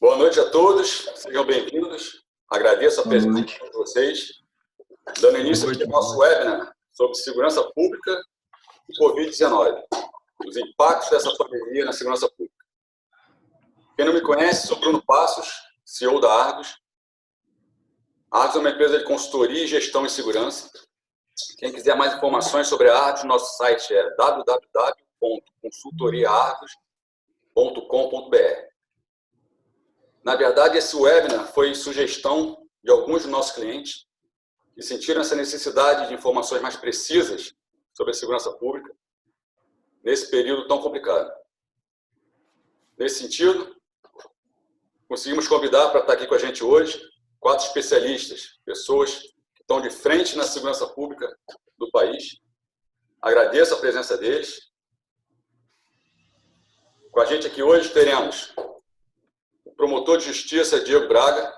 Boa noite a todos, sejam bem-vindos. Agradeço a presença de vocês. Dando início aqui ao nosso webinar sobre segurança pública e Covid-19, os impactos dessa pandemia na segurança pública. Quem não me conhece, sou Bruno Passos, CEO da Argos. A Argos é uma empresa de consultoria e gestão em segurança. Quem quiser mais informações sobre a Argos, nosso site é www.consultoriaargos.com.br. Na verdade, esse webinar foi sugestão de alguns dos nossos clientes que sentiram essa necessidade de informações mais precisas sobre a segurança pública nesse período tão complicado. Nesse sentido, conseguimos convidar para estar aqui com a gente hoje 4 especialistas, pessoas que estão de frente na segurança pública do país. Agradeço a presença deles. Com a gente aqui hoje teremos o promotor de justiça, Diego Braga.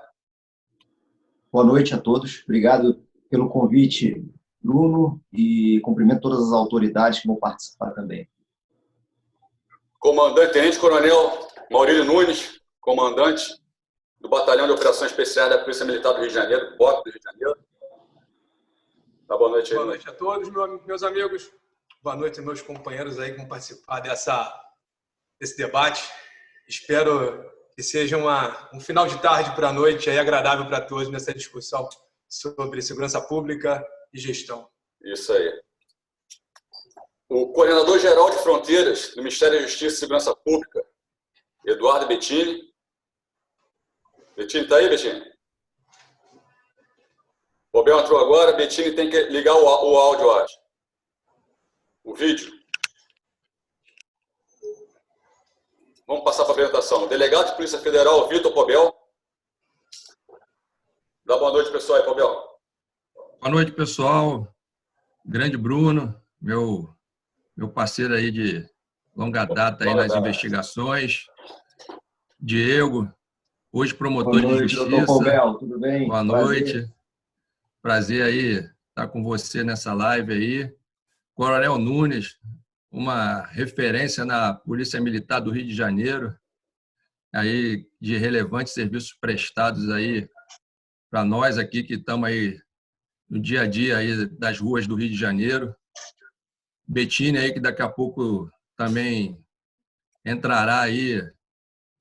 Boa noite a todos. Obrigado pelo convite, Bruno, e cumprimento todas as autoridades que vão participar também. Comandante Tenente Coronel Maurílio Nunes, comandante do Batalhão de Operações Especiais da Polícia Militar do Rio de Janeiro, BOP do Rio de Janeiro. Tá, boa noite aí. Boa noite a todos, meus amigos. Boa noite, meus companheiros aí que vão participar desse debate. Espero que seja um final de tarde para a noite aí, agradável para todos nessa discussão sobre segurança pública e gestão. Isso aí. O coordenador-geral de fronteiras do Ministério da Justiça e Segurança Pública, Eduardo Bettini. Bettini, está aí, Bettini? O Bel entrou agora, Bettini tem que ligar o áudio, eu acho. O vídeo. Vamos passar para a apresentação. Delegado de Polícia Federal, Vitor Pobel. Dá boa noite, pessoal, aí, Pobel. Boa noite, pessoal. Grande Bruno, meu parceiro aí de longa data aí nas investigações. Diego, hoje promotor de justiça. Doutor Pobel, tudo bem? Boa noite. Prazer aí estar com você nessa live aí. Coronel Nunes, uma referência na Polícia Militar do Rio de Janeiro, aí de relevantes serviços prestados aí para nós aqui que estamos aí no dia a dia aí das ruas do Rio de Janeiro. Bettini aí que daqui a pouco também entrará aí,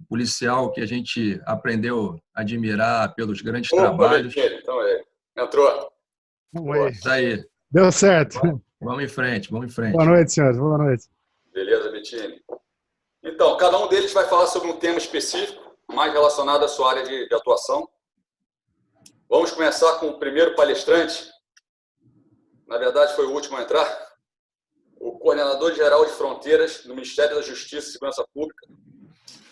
policial que a gente aprendeu a admirar pelos grandes trabalhos. Bettini, então entrou. Isso aí. Deu certo. Vamos em frente, vamos em frente. Boa noite, senhores. Boa noite. Beleza, Bettini. Então, cada um deles vai falar sobre um tema específico, mais relacionado à sua área de atuação. Vamos começar com o primeiro palestrante. Na verdade, foi o último a entrar. O coordenador-geral de fronteiras do Ministério da Justiça e Segurança Pública,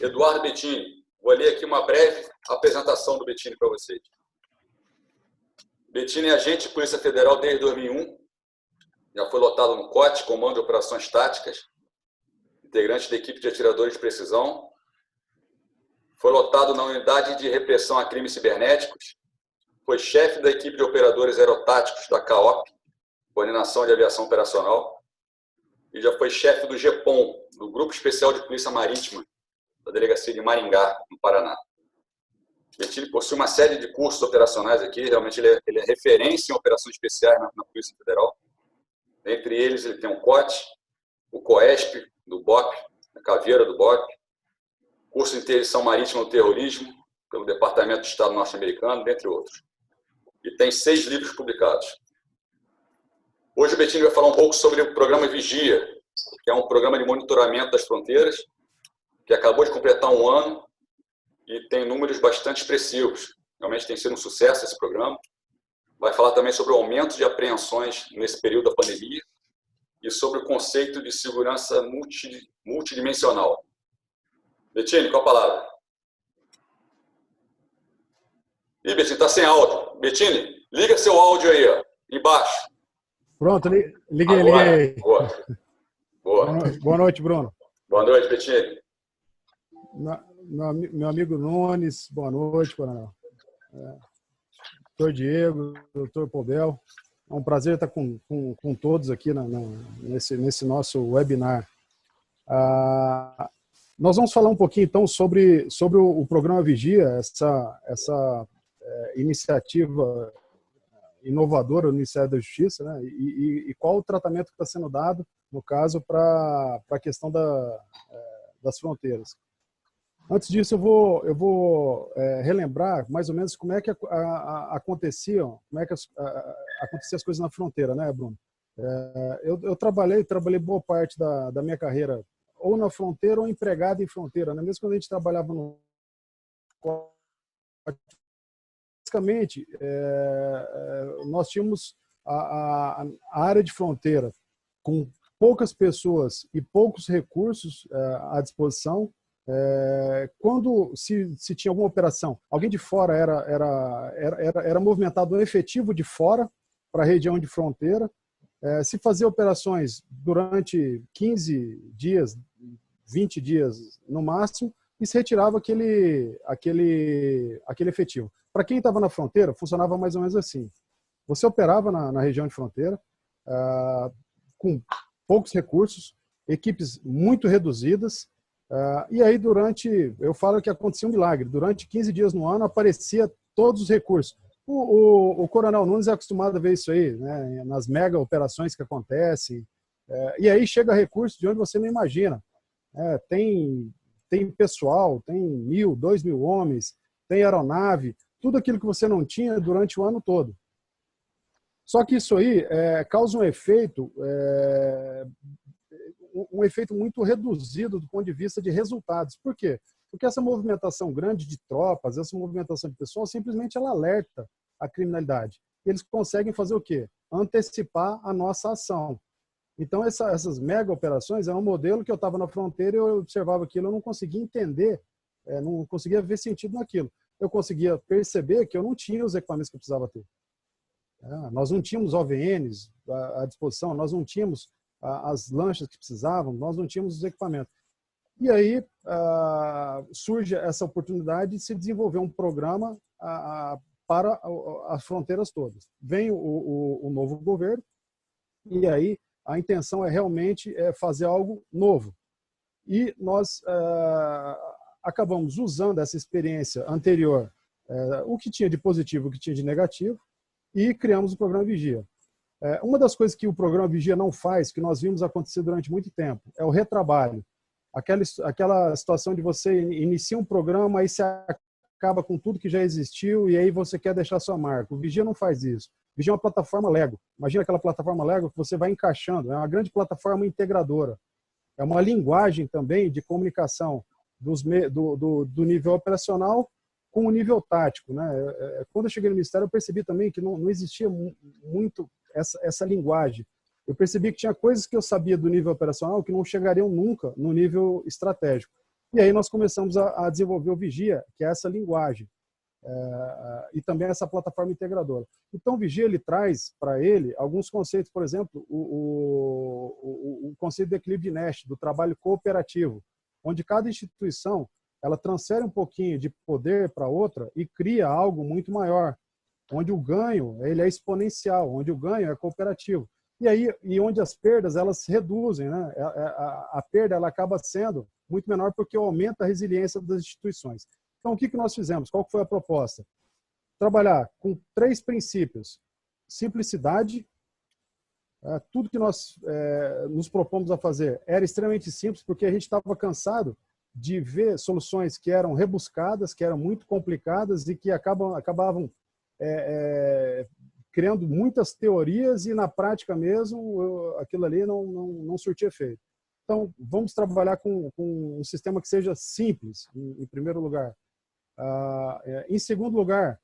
Eduardo Bettini. Vou ler aqui uma breve apresentação do Bettini para vocês. Bettini é agente de Polícia Federal desde 2001. Já foi lotado no COT, Comando de Operações Táticas, integrante da equipe de atiradores de precisão. Foi lotado na Unidade de Repressão a Crimes Cibernéticos. Foi chefe da equipe de operadores aerotáticos da CAOP, Coordenação de Aviação Operacional. E já foi chefe do GEPOM, do Grupo Especial de Polícia Marítima, da Delegacia de Maringá, no Paraná. Bettini possui uma série de cursos operacionais aqui. Realmente ele é referência em operações especiais na Polícia Federal. Entre eles, ele tem o COT, o COESP, do BOP, a Caveira do BOP, curso de Interdição Marítima no Terrorismo, pelo Departamento de Estado norte-americano, dentre outros. E tem 6 livros publicados. Hoje o Bettini vai falar um pouco sobre o programa Vigia, que é um programa de monitoramento das fronteiras, que acabou de completar 1 ano e tem números bastante expressivos. Realmente tem sido um sucesso esse programa. Vai falar também sobre o aumento de apreensões nesse período da pandemia e sobre o conceito de segurança multidimensional. Bettini, qual a palavra? Ih, Bettini, está sem áudio. Bettini, liga seu áudio aí, ó, embaixo. Pronto, liguei. Boa. Boa noite, Bruno. Boa noite, Bettini. Meu amigo Nunes, boa noite, coronel. Doutor Diego, doutor Pobel. É um prazer estar com todos aqui nesse nosso webinar. Nós vamos falar um pouquinho, então, sobre o programa Vigia, essa iniciativa inovadora do Ministério da Justiça, né? E qual o tratamento que está sendo dado, no caso, para a questão das fronteiras. Antes disso, eu vou relembrar mais ou menos como é que aconteciam as coisas na fronteira, né, Bruno? Eu trabalhei boa parte da minha carreira ou na fronteira ou empregado em fronteira, né? Mesmo quando a gente trabalhava no... Basicamente, nós tínhamos a área de fronteira com poucas pessoas e poucos recursos à disposição. Quando se tinha alguma operação, alguém de fora era movimentado um efetivo de fora para a região de fronteira. Se fazia operações durante 15 dias, 20 dias no máximo, e se retirava aquele efetivo. Para quem estava na fronteira, funcionava mais ou menos assim. Você operava na região de fronteira, com poucos recursos, equipes muito reduzidas, e aí eu falo que acontecia um milagre. Durante 15 dias no ano aparecia todos os recursos. O Coronel Nunes é acostumado a ver isso aí, né, nas mega operações que acontecem, e aí chega recurso de onde você não imagina. Tem pessoal, tem 1.000, 2.000 homens, tem aeronave, tudo aquilo que você não tinha durante o ano todo. Só que isso aí causa um efeito muito reduzido do ponto de vista de resultados. Por quê? Porque essa movimentação grande de tropas, essa movimentação de pessoas, simplesmente ela alerta a criminalidade. E eles conseguem fazer o quê? Antecipar a nossa ação. Então, essas mega operações é um modelo que eu estava na fronteira e eu observava aquilo, eu não conseguia entender, não conseguia ver sentido naquilo. Eu conseguia perceber que eu não tinha os equipamentos que eu precisava ter. Nós não tínhamos OVNs à disposição, nós não tínhamos as lanchas que precisavam, nós não tínhamos os equipamentos. E aí surge essa oportunidade de se desenvolver um programa para as fronteiras todas. Vem o novo governo e aí a intenção é realmente fazer algo novo. E nós acabamos usando essa experiência anterior, o que tinha de positivo, o que tinha de negativo, e criamos o programa Vigia. Uma das coisas que o programa Vigia não faz, que nós vimos acontecer durante muito tempo, é o retrabalho. Aquela situação de você inicia um programa, aí você acaba com tudo que já existiu e aí você quer deixar sua marca. O Vigia não faz isso. O Vigia é uma plataforma Lego. Imagina aquela plataforma Lego que você vai encaixando. É uma grande plataforma integradora. É uma linguagem também de comunicação do nível operacional com o nível tático, né? Quando eu cheguei no Ministério, eu percebi também que não existia muito essa linguagem. Eu percebi que tinha coisas que eu sabia do nível operacional que não chegariam nunca no nível estratégico. E aí nós começamos a desenvolver o Vigia, que é essa linguagem, e também essa plataforma integradora. Então o Vigia ele traz para ele alguns conceitos, por exemplo, o conceito de equilíbrio de Nash, do trabalho cooperativo, onde cada instituição ela transfere um pouquinho de poder para outra e cria algo muito maior, onde o ganho ele é exponencial, onde o ganho é cooperativo. E onde as perdas elas se reduzem, né? A perda ela acaba sendo muito menor porque aumenta a resiliência das instituições. Então, o que nós fizemos? Qual foi a proposta? Trabalhar com 3 princípios. Simplicidade. Tudo que nós nos propomos a fazer era extremamente simples, porque a gente estava cansado de ver soluções que eram rebuscadas, que eram muito complicadas e que acabavam criando muitas teorias e na prática mesmo aquilo ali não surtia efeito. Então, vamos trabalhar com um sistema que seja simples, em primeiro lugar. Em segundo lugar,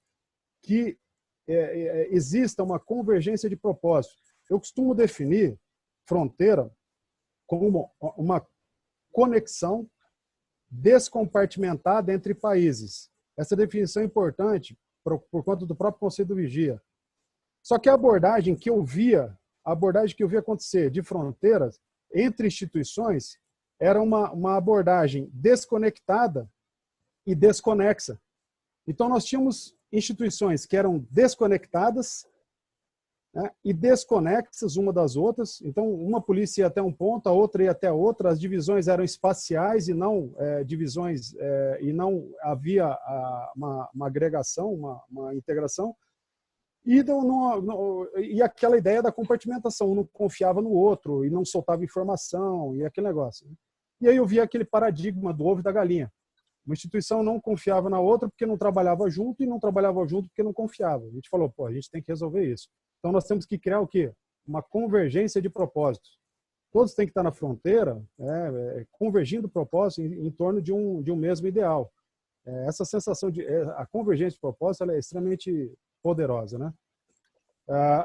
que exista uma convergência de propósitos. Eu costumo definir fronteira como uma conexão descompartimentada entre países. Essa definição é importante por conta do próprio conceito do Vigia. Só que a abordagem que eu via acontecer de fronteiras entre instituições era uma abordagem desconectada e desconexa. Então nós tínhamos instituições que eram desconectadas, né, e desconexas uma das outras. Então, uma polícia ia até um ponto, a outra ia até outra. As divisões eram espaciais e não divisões, e não havia uma agregação, uma integração. E aquela ideia da compartimentação, um não confiava no outro e não soltava informação e aquele negócio. Né? E aí eu vi aquele paradigma do ovo e da galinha. Uma instituição não confiava na outra porque não trabalhava junto e não trabalhava junto porque não confiava. A gente falou, pô, a gente tem que resolver isso. Então nós temos que criar o quê? Uma convergência de propósitos. Todos têm que estar na fronteira, convergindo propósitos em torno de um mesmo ideal. Essa sensação de a convergência de propósitos ela é extremamente poderosa, né?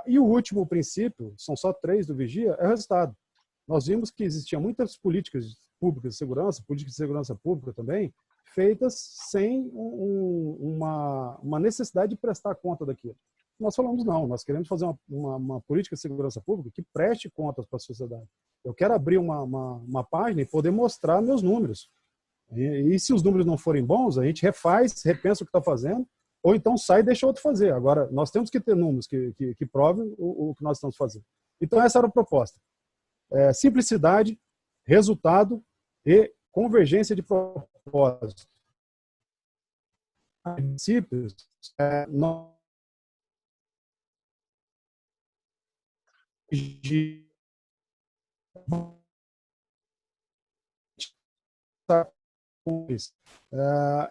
E o último princípio, são só 3 do Vigia, é o resultado. Nós vimos que existiam muitas políticas públicas de segurança pública também, feitas sem uma necessidade de prestar conta daquilo. Nós falamos, não, nós queremos fazer uma política de segurança pública que preste contas para a sociedade. Eu quero abrir uma página e poder mostrar meus números. E se os números não forem bons, a gente refaz, repensa o que está fazendo, ou então sai e deixa outro fazer. Agora, nós temos que ter números que provem o que nós estamos fazendo. Então, essa era a proposta. Simplicidade, resultado e convergência de propósito. Princípios,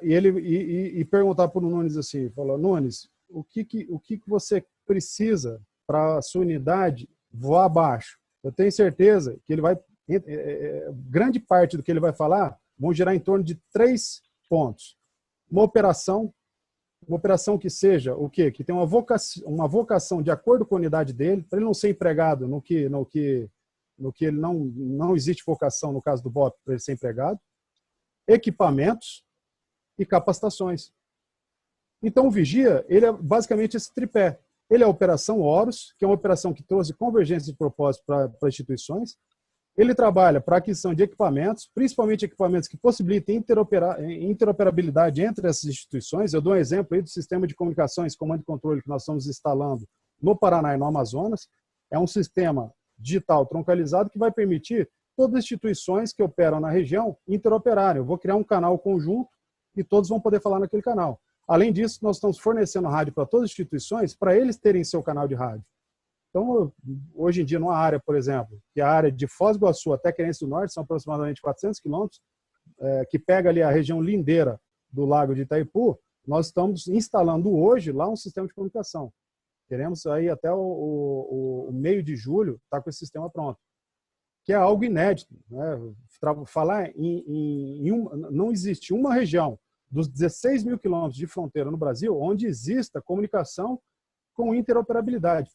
e perguntar para o Nunes assim, falou, Nunes, o que você precisa para a sua unidade voar abaixo? Eu tenho certeza que ele vai, grande parte do que ele vai falar vão girar em torno de 3 pontos. Uma operação que seja o quê? Que tenha uma vocação de acordo com a unidade dele, para ele não ser empregado no que ele não existe vocação, no caso do BOP, para ele ser empregado. Equipamentos e capacitações. Então, o Vigia, ele é basicamente esse tripé. Ele é a Operação Horus, que é uma operação que trouxe convergência de propósito para instituições. Ele trabalha para a aquisição de equipamentos, principalmente equipamentos que possibilitem interoperabilidade entre essas instituições. Eu dou um exemplo aí do sistema de comunicações, comando e controle que nós estamos instalando no Paraná e no Amazonas. É um sistema digital troncalizado que vai permitir todas as instituições que operam na região interoperarem. Eu vou criar um canal conjunto e todos vão poder falar naquele canal. Além disso, nós estamos fornecendo rádio para todas as instituições para eles terem seu canal de rádio. Então, hoje em dia, numa área, por exemplo, que é a área de Foz do Iguaçu até Querência do Norte, são aproximadamente 400 quilômetros, que pega ali a região lindeira do Lago de Itaipu, nós estamos instalando hoje lá um sistema de comunicação. Queremos aí até o meio de julho estar com esse sistema pronto. Que é algo inédito. Né? Falar não existe uma região dos 16 mil quilômetros de fronteira no Brasil onde exista comunicação com interoperabilidade.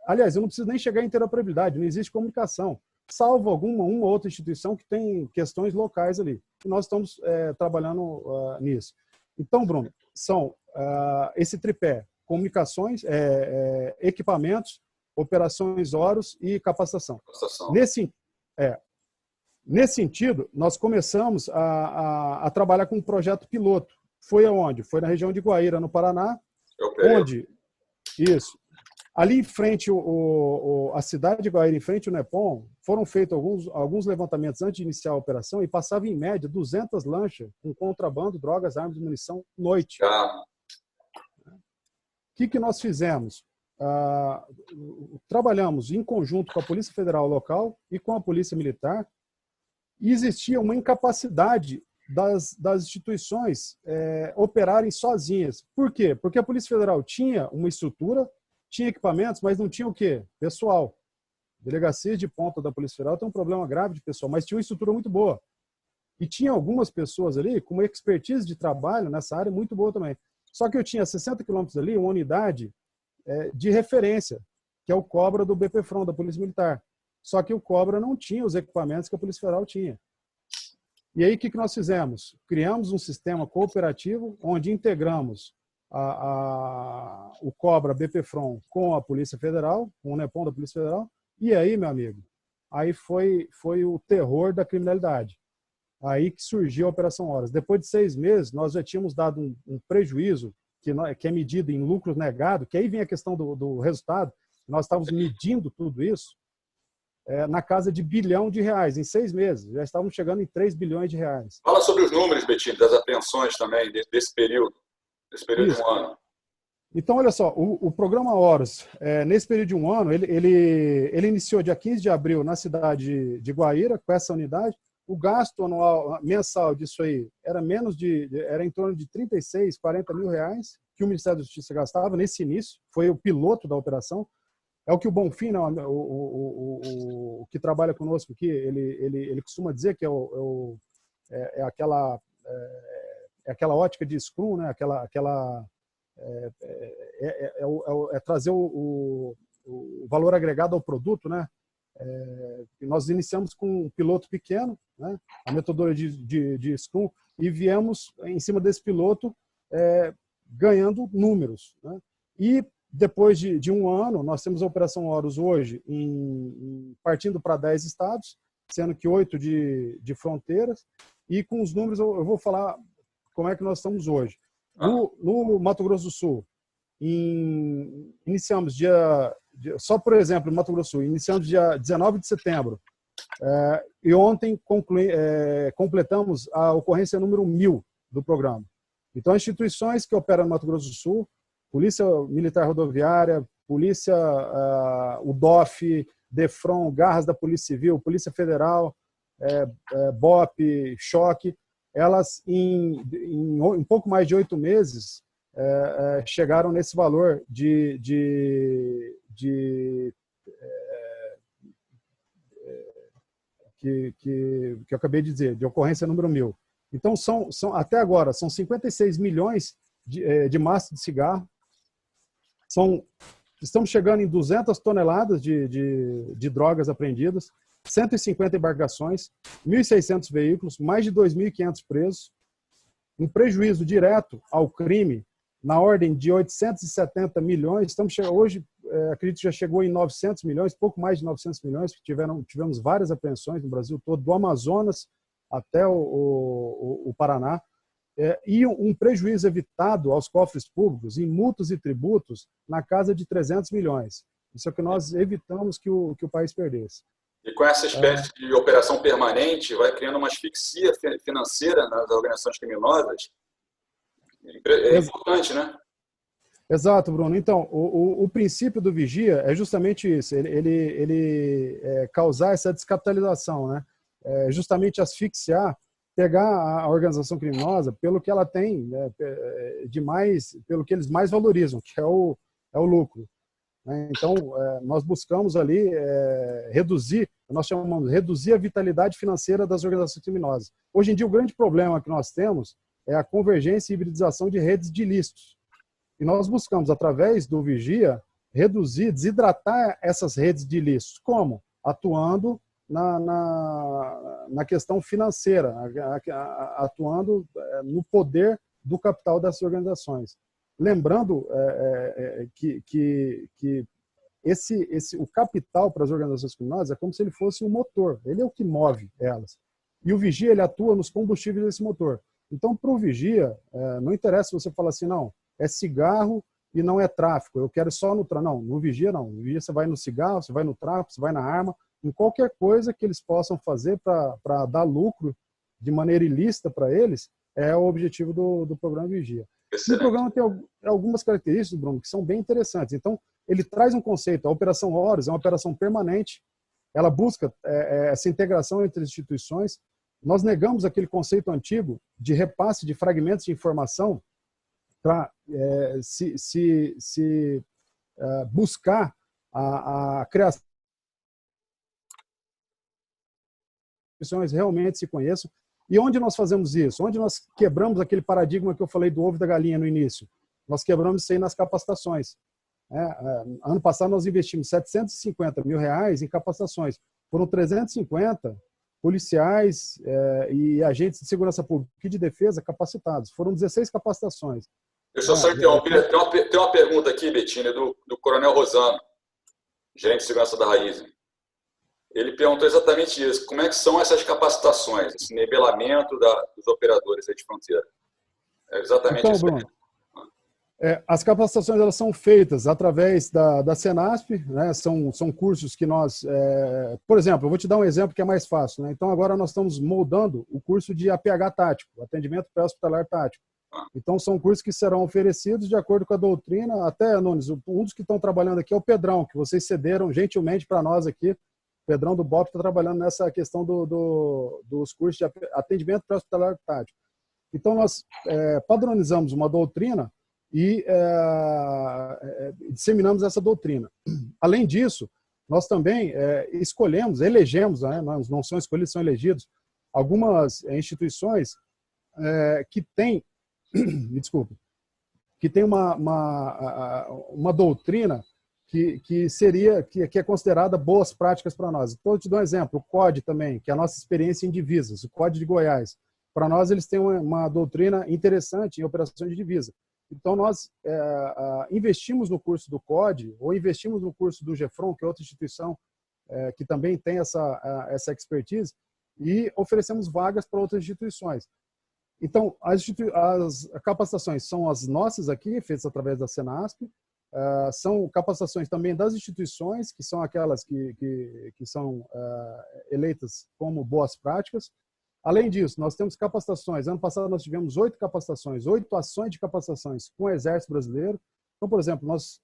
Aliás, eu não preciso nem chegar à interoperabilidade, não existe comunicação, salvo uma outra instituição que tem questões locais ali. E nós estamos trabalhando nisso. Então, Bruno, são esse tripé, comunicações, equipamentos, operações Horus e capacitação. Nesse sentido, nós começamos a trabalhar com um projeto piloto. Foi aonde? Foi na região de Guaíra, no Paraná, onde isso. Ali em frente, a cidade de Guaíra, em frente ao NEPOM, foram feitos alguns levantamentos antes de iniciar a operação e passava em média 200 lanchas com contrabando, drogas, armas e munição noite. O que nós fizemos? Trabalhamos em conjunto com a Polícia Federal local e com a Polícia Militar e existia uma incapacidade das instituições operarem sozinhas. Por quê? Porque a Polícia Federal tinha uma estrutura, tinha equipamentos, mas não tinha o quê? Pessoal. Delegacias de ponta da Polícia Federal tem um problema grave de pessoal, mas tinha uma estrutura muito boa. E tinha algumas pessoas ali com uma expertise de trabalho nessa área muito boa também. Só que eu tinha 60 quilômetros ali, uma unidade de referência, que é o Cobra do BPFRON, da Polícia Militar. Só que o Cobra não tinha os equipamentos que a Polícia Federal tinha. E aí, o que nós fizemos? Criamos um sistema cooperativo onde integramos o Cobra BPFRON com a Polícia Federal, com o NEPOM da Polícia Federal, e aí, meu amigo, aí foi o terror da criminalidade. Aí que surgiu a Operação Horus. Depois de 6 meses, nós já tínhamos dado um prejuízo, que é medido em lucros negados, que aí vem a questão do resultado, nós estávamos medindo tudo isso na casa de R$ 1 bilhão em 6 meses. Já estávamos chegando em 3 bilhões de reais. Fala sobre os números, Betinho, das apreensões também, desse período de um ano. Então, olha só, o programa Horus, nesse período de um ano, ele iniciou dia 15 de abril na cidade de Guaíra, com essa unidade. O gasto anual, mensal disso aí era em torno de 36, 40 mil reais que o Ministério da Justiça gastava nesse início. Foi o piloto da operação. É o que o Bonfim, o que trabalha conosco aqui, ele costuma dizer que é aquela ótica de Scrum, né? Trazer o valor agregado ao produto, né? Nós iniciamos com um piloto pequeno, né? A metodologia de Scrum, e viemos em cima desse piloto ganhando números, né? E depois de um ano, nós temos a Operação Horus hoje partindo para 10 estados, sendo que 8 de fronteiras, e com os números eu vou falar como é que nós estamos hoje. No Mato Grosso do Sul, iniciamos só por exemplo, no Mato Grosso do Sul, iniciamos dia 19 de setembro, e ontem completamos a ocorrência número 1000 do programa. Então, as instituições que operam no Mato Grosso do Sul, Polícia Militar Rodoviária, Polícia, o DOF, DEFRON, Garras da Polícia Civil, Polícia Federal, BOP, Choque, elas em pouco mais de 8 meses chegaram nesse valor que eu acabei de dizer, de ocorrência número 1000. Então, até agora, são 56 milhões de maços de cigarro. Estamos chegando em 200 toneladas de drogas apreendidas, 150 embarcações, 1.600 veículos, mais de 2.500 presos, um prejuízo direto ao crime na ordem de 870 milhões. Estamos hoje, acredito que já chegou em 900 milhões, pouco mais de 900 milhões, que tivemos várias apreensões no Brasil todo, do Amazonas até o Paraná. E um prejuízo evitado aos cofres públicos em multas e tributos na casa de 300 milhões. Isso é o que nós evitamos que o país perdesse. E com essa espécie de operação permanente, vai criando uma asfixia financeira nas organizações criminosas. É importante, né? Exato, Bruno. Então, o princípio do vigia é justamente isso. Ele causar essa descapitalização, né? Justamente asfixiar, pegar a organização criminosa pelo que ela tem, né, pelo que eles mais valorizam, que é o lucro. Então, nós buscamos ali reduzir a vitalidade financeira das organizações criminosas. Hoje em dia, o grande problema que nós temos é a convergência e hibridização de redes de ilícitos. E nós buscamos, através do vigia, reduzir, desidratar essas redes de ilícitos. Como? Atuando na questão financeira, atuando no poder do capital dessas organizações. Lembrando que o capital para as organizações criminosas é como se ele fosse um motor, ele é o que move elas. E o vigia, ele atua nos combustíveis desse motor. Então, para o vigia, não interessa se você falar assim, não, é cigarro e não é tráfico, eu quero só no tráfico. Não, no vigia não. No vigia você vai no cigarro, você vai no tráfico, você vai na arma, em qualquer coisa que eles possam fazer para dar lucro de maneira ilícita para eles, é o objetivo do programa Vigia. O programa tem algumas características, Bruno, que são bem interessantes. Então, ele traz um conceito. A Operação Horus é uma operação permanente, ela busca essa integração entre as instituições. Nós negamos aquele conceito antigo de repasse de fragmentos de informação para buscar a criação realmente se conheçam. E onde nós fazemos isso? Onde nós quebramos aquele paradigma que eu falei do ovo e da galinha no início? Nós quebramos isso aí nas capacitações. Ano passado nós investimos R$750 mil em capacitações. Foram 350 policiais e agentes de segurança pública e de defesa capacitados. Foram 16 capacitações. Deixa eu só interromper. Tem uma pergunta aqui, Betinho, do Coronel Rosano, gerente de segurança da Raizen. Ele perguntou exatamente isso. Como é que são essas capacitações, esse nivelamento dos operadores aí de fronteira? É exatamente então, isso. Bruno, As capacitações elas são feitas através da Senasp, né? São cursos que nós... por exemplo, eu vou te dar um exemplo que é mais fácil, né? Então, agora nós estamos moldando o curso de APH tático, Atendimento Pré-Hospitalar Tático. Então, são cursos que serão oferecidos de acordo com a doutrina. Até, Nunes, um dos que estão trabalhando aqui é o Pedrão, que vocês cederam gentilmente para nós aqui. O Pedrão do BOP está trabalhando nessa questão dos cursos de Atendimento Pré-Hospitalar Tático. Então, nós padronizamos uma doutrina e disseminamos essa doutrina. Além disso, nós também elegemos, né, não são escolhidos, são elegidos, algumas instituições que têm, me desculpe, que tem uma doutrina que é considerada boas práticas para nós. Então, eu te dou um exemplo, o COD também, que é a nossa experiência em divisas, o COD de Goiás. Para nós, eles têm uma doutrina interessante em operações de divisa. Então, nós investimos no curso do COD, ou investimos no curso do GEFRON, que é outra instituição que também tem essa expertise, e oferecemos vagas para outras instituições. Então, as capacitações são as nossas aqui, feitas através da Senasp, são capacitações também das instituições, que são aquelas que são eleitas como boas práticas. Além disso, nós temos capacitações. Ano passado nós tivemos 8 capacitações, 8 ações de capacitações com o Exército Brasileiro. Então, por exemplo, nós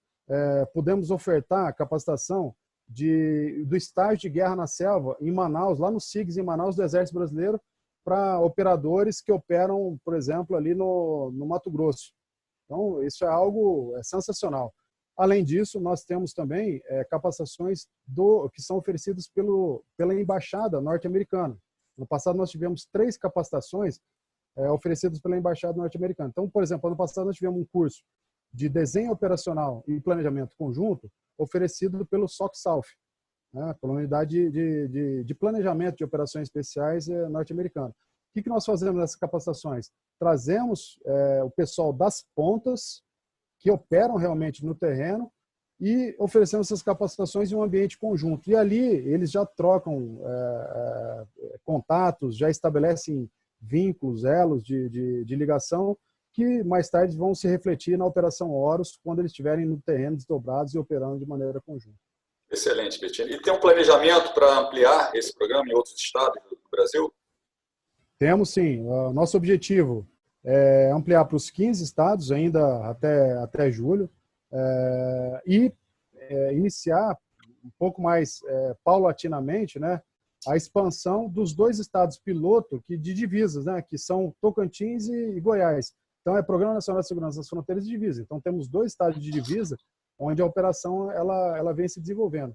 pudemos ofertar a capacitação do estágio de guerra na selva em Manaus, lá no SIGS em Manaus, do Exército Brasileiro, para operadores que operam, por exemplo, ali no Mato Grosso. Então, isso é algo sensacional. Além disso, nós temos também capacitações que são oferecidas pela Embaixada norte-americana. No passado, nós tivemos 3 capacitações oferecidas pela Embaixada norte-americana. Então, por exemplo, ano passado, nós tivemos um curso de desenho operacional e planejamento conjunto oferecido pelo SOC South, né, pela unidade de planejamento de operações especiais norte-americana. O que nós fazemos nessas capacitações? Trazemos o pessoal das pontas que operam realmente no terreno e oferecemos essas capacitações em um ambiente conjunto. E ali eles já trocam contatos, já estabelecem vínculos, elos de ligação, que mais tarde vão se refletir na Operação Horus, quando eles estiverem no terreno desdobrados e operando de maneira conjunta. Excelente, Bettini. E tem um planejamento para ampliar esse programa em outros estados do Brasil? Temos sim. Nosso objetivo é ampliar para os 15 estados, ainda até julho, e iniciar um pouco mais paulatinamente, né, a expansão dos 2 estados piloto de divisas, né, que são Tocantins e Goiás. Então, é Programa Nacional de Segurança das Fronteiras e Divisa. Então, temos 2 estados de divisa onde a operação ela vem se desenvolvendo.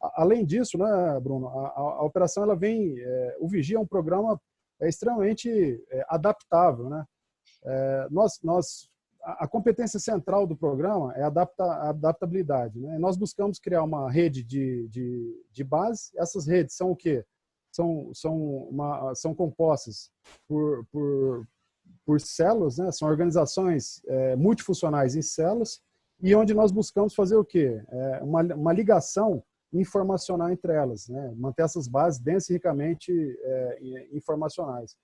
Além disso, né, Bruno, a operação ela vem... o Vigia é um programa extremamente adaptável, né? A competência central do programa é a adaptabilidade, né? Nós buscamos criar uma rede de base. Essas redes são o quê? São compostas por células, né? São organizações multifuncionais em células, e onde nós buscamos fazer o quê? Uma ligação informacional entre elas, né? Manter essas bases densas e ricamente informacionais.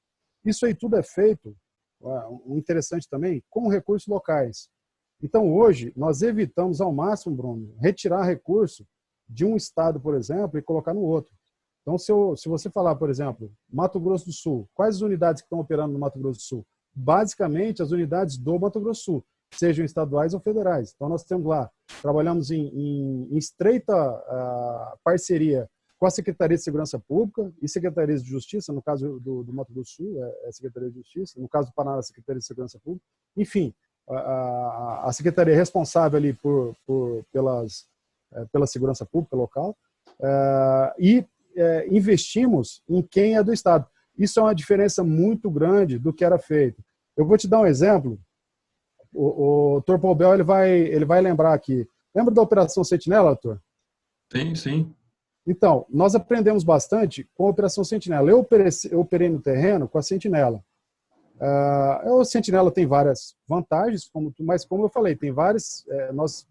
Isso aí tudo é feito, o interessante também, com recursos locais. Então, hoje, nós evitamos ao máximo, Bruno, retirar recurso de um estado, por exemplo, e colocar no outro. Então, se você falar, por exemplo, Mato Grosso do Sul, quais as unidades que estão operando no Mato Grosso do Sul? Basicamente, as unidades do Mato Grosso do Sul, sejam estaduais ou federais. Então, nós temos lá, trabalhamos em estreita parceria com a Secretaria de Segurança Pública e Secretaria de Justiça, no caso do Mato Grosso do Sul, é a Secretaria de Justiça, no caso do Paraná, a Secretaria de Segurança Pública. Enfim, a Secretaria é responsável ali pela segurança pública local, e investimos em quem é do Estado. Isso é uma diferença muito grande do que era feito. Eu vou te dar um exemplo. O Dr. Paul Bell ele vai lembrar aqui. Lembra da Operação Sentinela, doutor? Sim, sim. Então, nós aprendemos bastante com a Operação Sentinela. Eu operei no terreno com a Sentinela. A Sentinela tem várias vantagens, mas como eu falei, tem várias,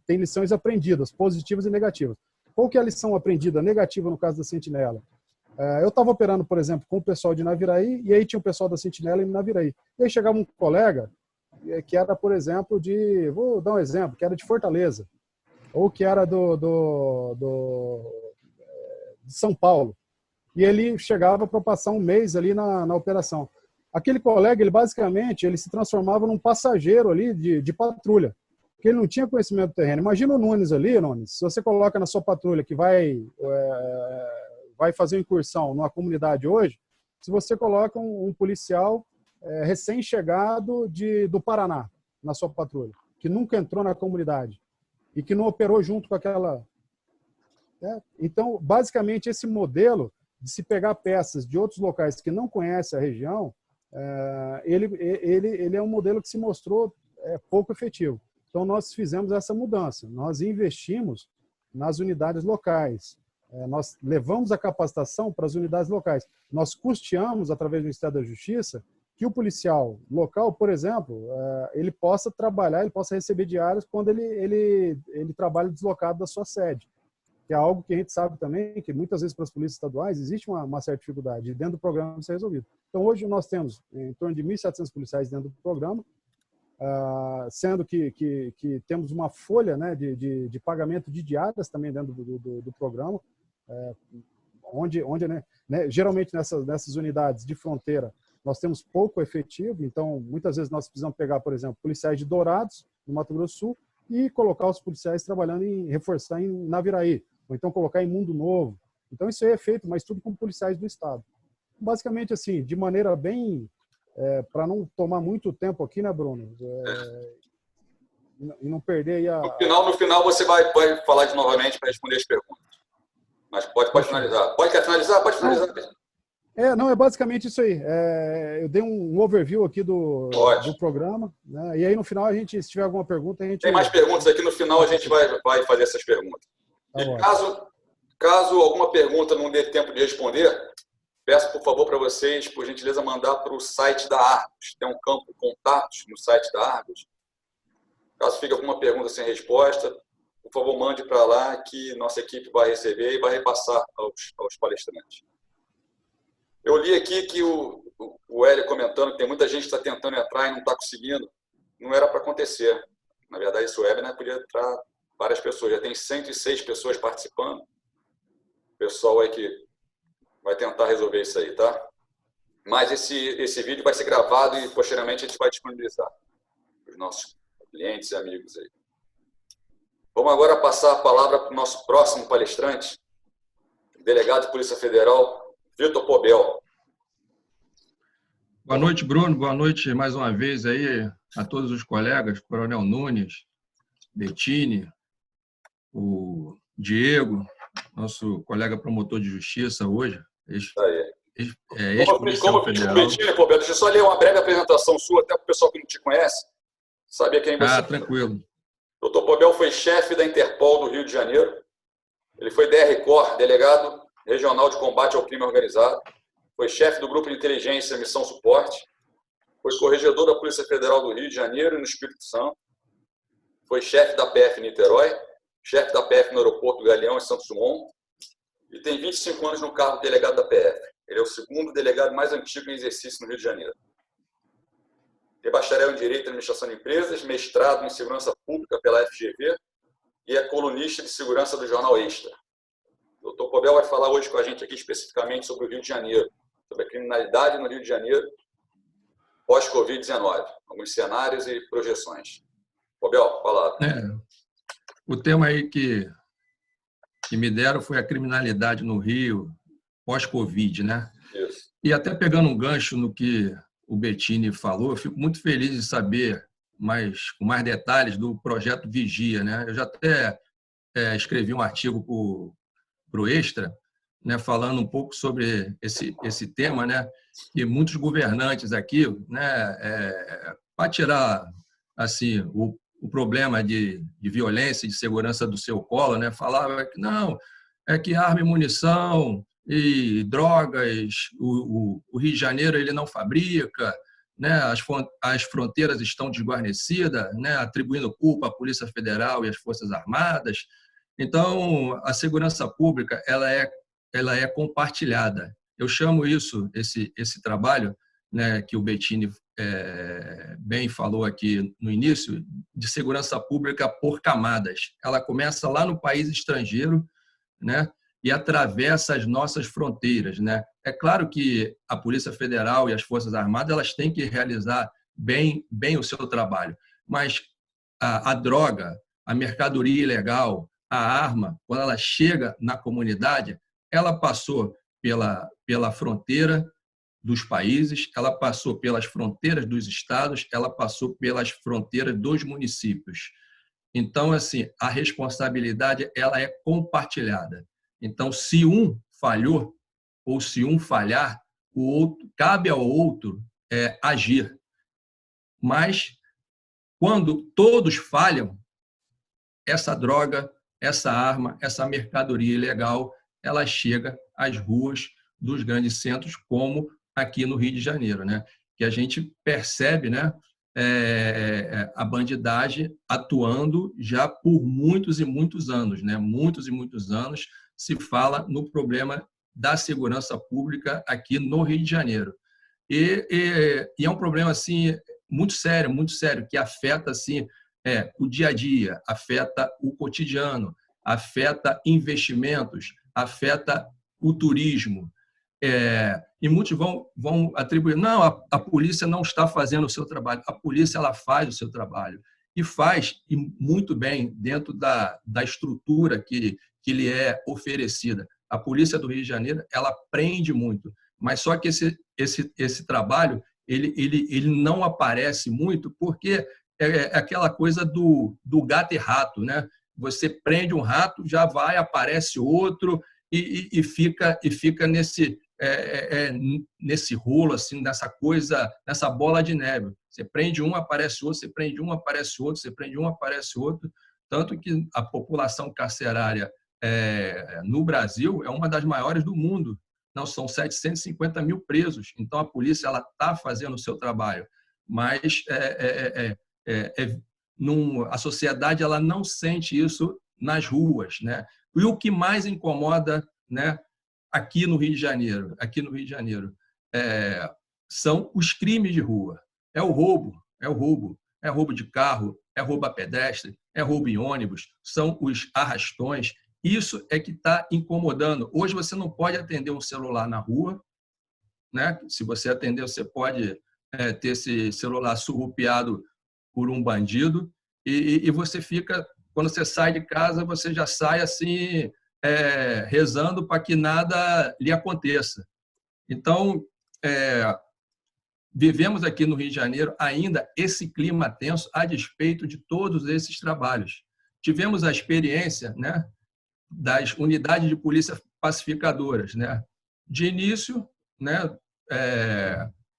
tem lições aprendidas, positivas e negativas. Qual que é a lição aprendida negativa no caso da Sentinela? Eu estava operando, por exemplo, com o pessoal de Naviraí, e aí tinha o pessoal da Sentinela em Naviraí. E aí chegava um colega que era, por exemplo, vou dar um exemplo, que era de Fortaleza, ou que era de São Paulo. E ele chegava para passar um mês ali na operação. Aquele colega, ele basicamente, ele se transformava num passageiro ali de patrulha, porque ele não tinha conhecimento do terreno. Imagina o Nunes ali, Nunes, se você coloca na sua patrulha que vai fazer uma incursão numa comunidade hoje, se você coloca um policial recém-chegado do Paraná na sua patrulha, que nunca entrou na comunidade e que não operou junto com aquela... Então, basicamente, esse modelo de se pegar peças de outros locais que não conhecem a região, ele é um modelo que se mostrou pouco efetivo. Então, nós fizemos essa mudança. Nós investimos nas unidades locais. Nós levamos a capacitação para as unidades locais. Nós custeamos, através do Ministério da Justiça, que o policial local, por exemplo, ele possa trabalhar, ele possa receber diárias quando ele trabalha deslocado da sua sede. Que é algo que a gente sabe também, que muitas vezes para as polícias estaduais existe uma certa dificuldade, e dentro do programa isso é resolvido. Então, hoje nós temos em torno de 1.700 policiais dentro do programa, sendo que temos uma folha, né, de pagamento de diárias também dentro do programa, onde né, geralmente nessas unidades de fronteira nós temos pouco efetivo, então muitas vezes nós precisamos pegar, por exemplo, policiais de Dourados, no Mato Grosso do Sul, e colocar os policiais trabalhando reforçar em Naviraí, ou então colocar em Mundo Novo. Então isso aí é feito, mas tudo com policiais do Estado. Basicamente assim, de maneira bem... para não tomar muito tempo aqui, né, Bruno? E não perder aí a... No final você vai falar novamente para responder as perguntas. Mas pode finalizar. Quer finalizar? Pode finalizar. Não, é basicamente isso aí. Eu dei um overview aqui do programa, né? E aí no final, se tiver alguma pergunta, a gente... Tem mais perguntas aqui, no final a gente vai fazer essas perguntas. Tá bom. Caso alguma pergunta não dê tempo de responder, peço, por favor, para vocês, por gentileza, mandar para o site da Argos. Tem um campo contatos no site da Argos. Caso fique alguma pergunta sem resposta, por favor, mande para lá que nossa equipe vai receber e vai repassar aos palestrantes. Eu li aqui que o Hélio comentando que tem muita gente que está tentando entrar e não está conseguindo. Não era para acontecer. Na verdade, esse webinar podia entrar várias pessoas. Já tem 106 pessoas participando. O pessoal aí que vai tentar resolver isso aí, tá? Mas esse vídeo vai ser gravado e posteriormente a gente vai disponibilizar para os nossos clientes e amigos aí. Vamos agora passar a palavra para o nosso próximo palestrante, delegado de Polícia Federal, Vitor Pobel. Boa noite, Bruno. Boa noite mais uma vez aí a todos os colegas, Coronel Nunes, Bettini, o Diego, nosso colega promotor de justiça hoje. Como Bettini, Pobel, deixa eu só ler uma breve apresentação sua, até para o pessoal que não te conhece, saber quem você é. Tranquilo. Dr. Pobel foi chefe da Interpol do Rio de Janeiro. Ele foi DR-Cor, delegado regional de combate ao crime organizado. Foi chefe do Grupo de Inteligência Missão Suporte. Foi corregedor da Polícia Federal do Rio de Janeiro e no Espírito Santo. Foi chefe da PF Niterói, chefe da PF no Aeroporto Galeão em Santos Dumont. E tem 25 anos no cargo de delegado da PF. Ele é o segundo delegado mais antigo em exercício no Rio de Janeiro. Tem bacharel em Direito e Administração de Empresas, mestrado em Segurança Pública pela FGV e é colunista de segurança do jornal Extra. O Dr. Pobel vai falar hoje com a gente aqui especificamente sobre o Rio de Janeiro, sobre a criminalidade no Rio de Janeiro pós-Covid-19, alguns cenários e projeções. Pobel, palavra. O tema aí que me deram foi a criminalidade no Rio pós-Covid, né? Isso. E até pegando um gancho no que o Bettini falou, eu fico muito feliz de saber com mais detalhes do projeto Vigia, né? Eu já até escrevi um artigo para o Extra, né, falando um pouco sobre esse tema, né? E muitos governantes aqui, né, para tirar assim o problema de violência e de segurança do seu colo, né, falava que não, é que arma e munição e drogas, o Rio de Janeiro ele não fabrica, né, as fronteiras estão desguarnecidas, né, atribuindo culpa à Polícia Federal e às Forças Armadas. Então, a segurança pública ela é compartilhada. Eu chamo esse trabalho né, que o Bettini bem falou aqui no início, de segurança pública por camadas. Ela começa lá no país estrangeiro, né, e atravessa as nossas fronteiras, né? É claro que a Polícia Federal e as Forças Armadas elas têm que realizar bem o seu trabalho, mas a droga, a mercadoria ilegal, a arma, quando ela chega na comunidade, ela passou pela fronteira dos países, ela passou pelas fronteiras dos estados, ela passou pelas fronteiras dos municípios. Então, assim, a responsabilidade ela é compartilhada. Então, se um falhou ou se um falhar, o outro, cabe ao outro agir. Mas, quando todos falham, essa droga, essa arma, essa mercadoria ilegal, ela chega às ruas dos grandes centros, como aqui no Rio de Janeiro, né? Que a gente percebe, né, a bandidagem atuando já por muitos e muitos anos, né? Muitos e muitos anos se fala no problema da segurança pública aqui no Rio de Janeiro. E é um problema assim muito sério, que afeta assim o dia a dia, afeta o cotidiano, afeta investimentos, afeta o turismo. E muitos vão atribuir, não, a polícia não está fazendo o seu trabalho. A polícia ela faz o seu trabalho e faz e muito bem dentro da estrutura que lhe é oferecida. A polícia do Rio de Janeiro ela prende muito, mas só que esse trabalho ele não aparece muito porque é aquela coisa do gato e rato, né? Você prende um rato, já vai, aparece outro e fica nesse rolo, assim, nessa coisa, nessa bola de neve. Você prende um, aparece outro, você prende um, aparece outro, você prende um, aparece outro. Tanto que a população carcerária no Brasil é uma das maiores do mundo. Não, são 750 mil presos. Então, a polícia está fazendo o seu trabalho. Mas a sociedade ela não sente isso nas ruas, né? E o que mais incomoda, né, aqui no Rio de Janeiro, são os crimes de rua. É o roubo de carro, é roubo a pedestre, é roubo em ônibus, são os arrastões. Isso é que está incomodando. Hoje você não pode atender um celular na rua, né? Se você atender, você pode ter esse celular surrupiado por um bandido e você fica, quando você sai de casa, você já sai assim rezando para que nada lhe aconteça. Então, vivemos aqui no Rio de Janeiro ainda esse clima tenso a despeito de todos esses trabalhos. Tivemos a experiência, né, das unidades de polícia pacificadoras, né? De início, né,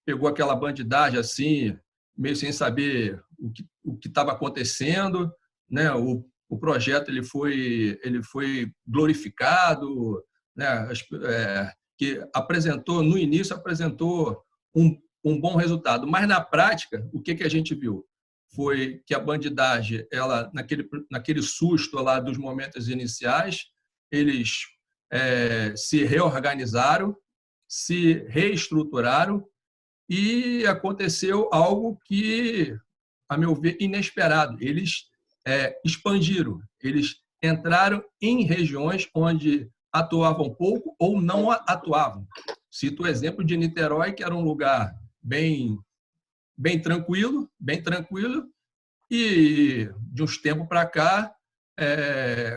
pegou aquela bandidagem assim, meio sem saber o que estava acontecendo, né? O projeto ele foi glorificado, né? Que no início apresentou um bom resultado, mas na prática o que a gente viu foi que a bandidagem, ela naquele susto lá dos momentos iniciais, eles se reorganizaram, se reestruturaram e aconteceu algo que, a meu ver, inesperado. Eles expandiram, eles entraram em regiões onde atuavam pouco ou não atuavam. Cito o exemplo de Niterói, que era um lugar bem tranquilo, e de uns tempos para cá,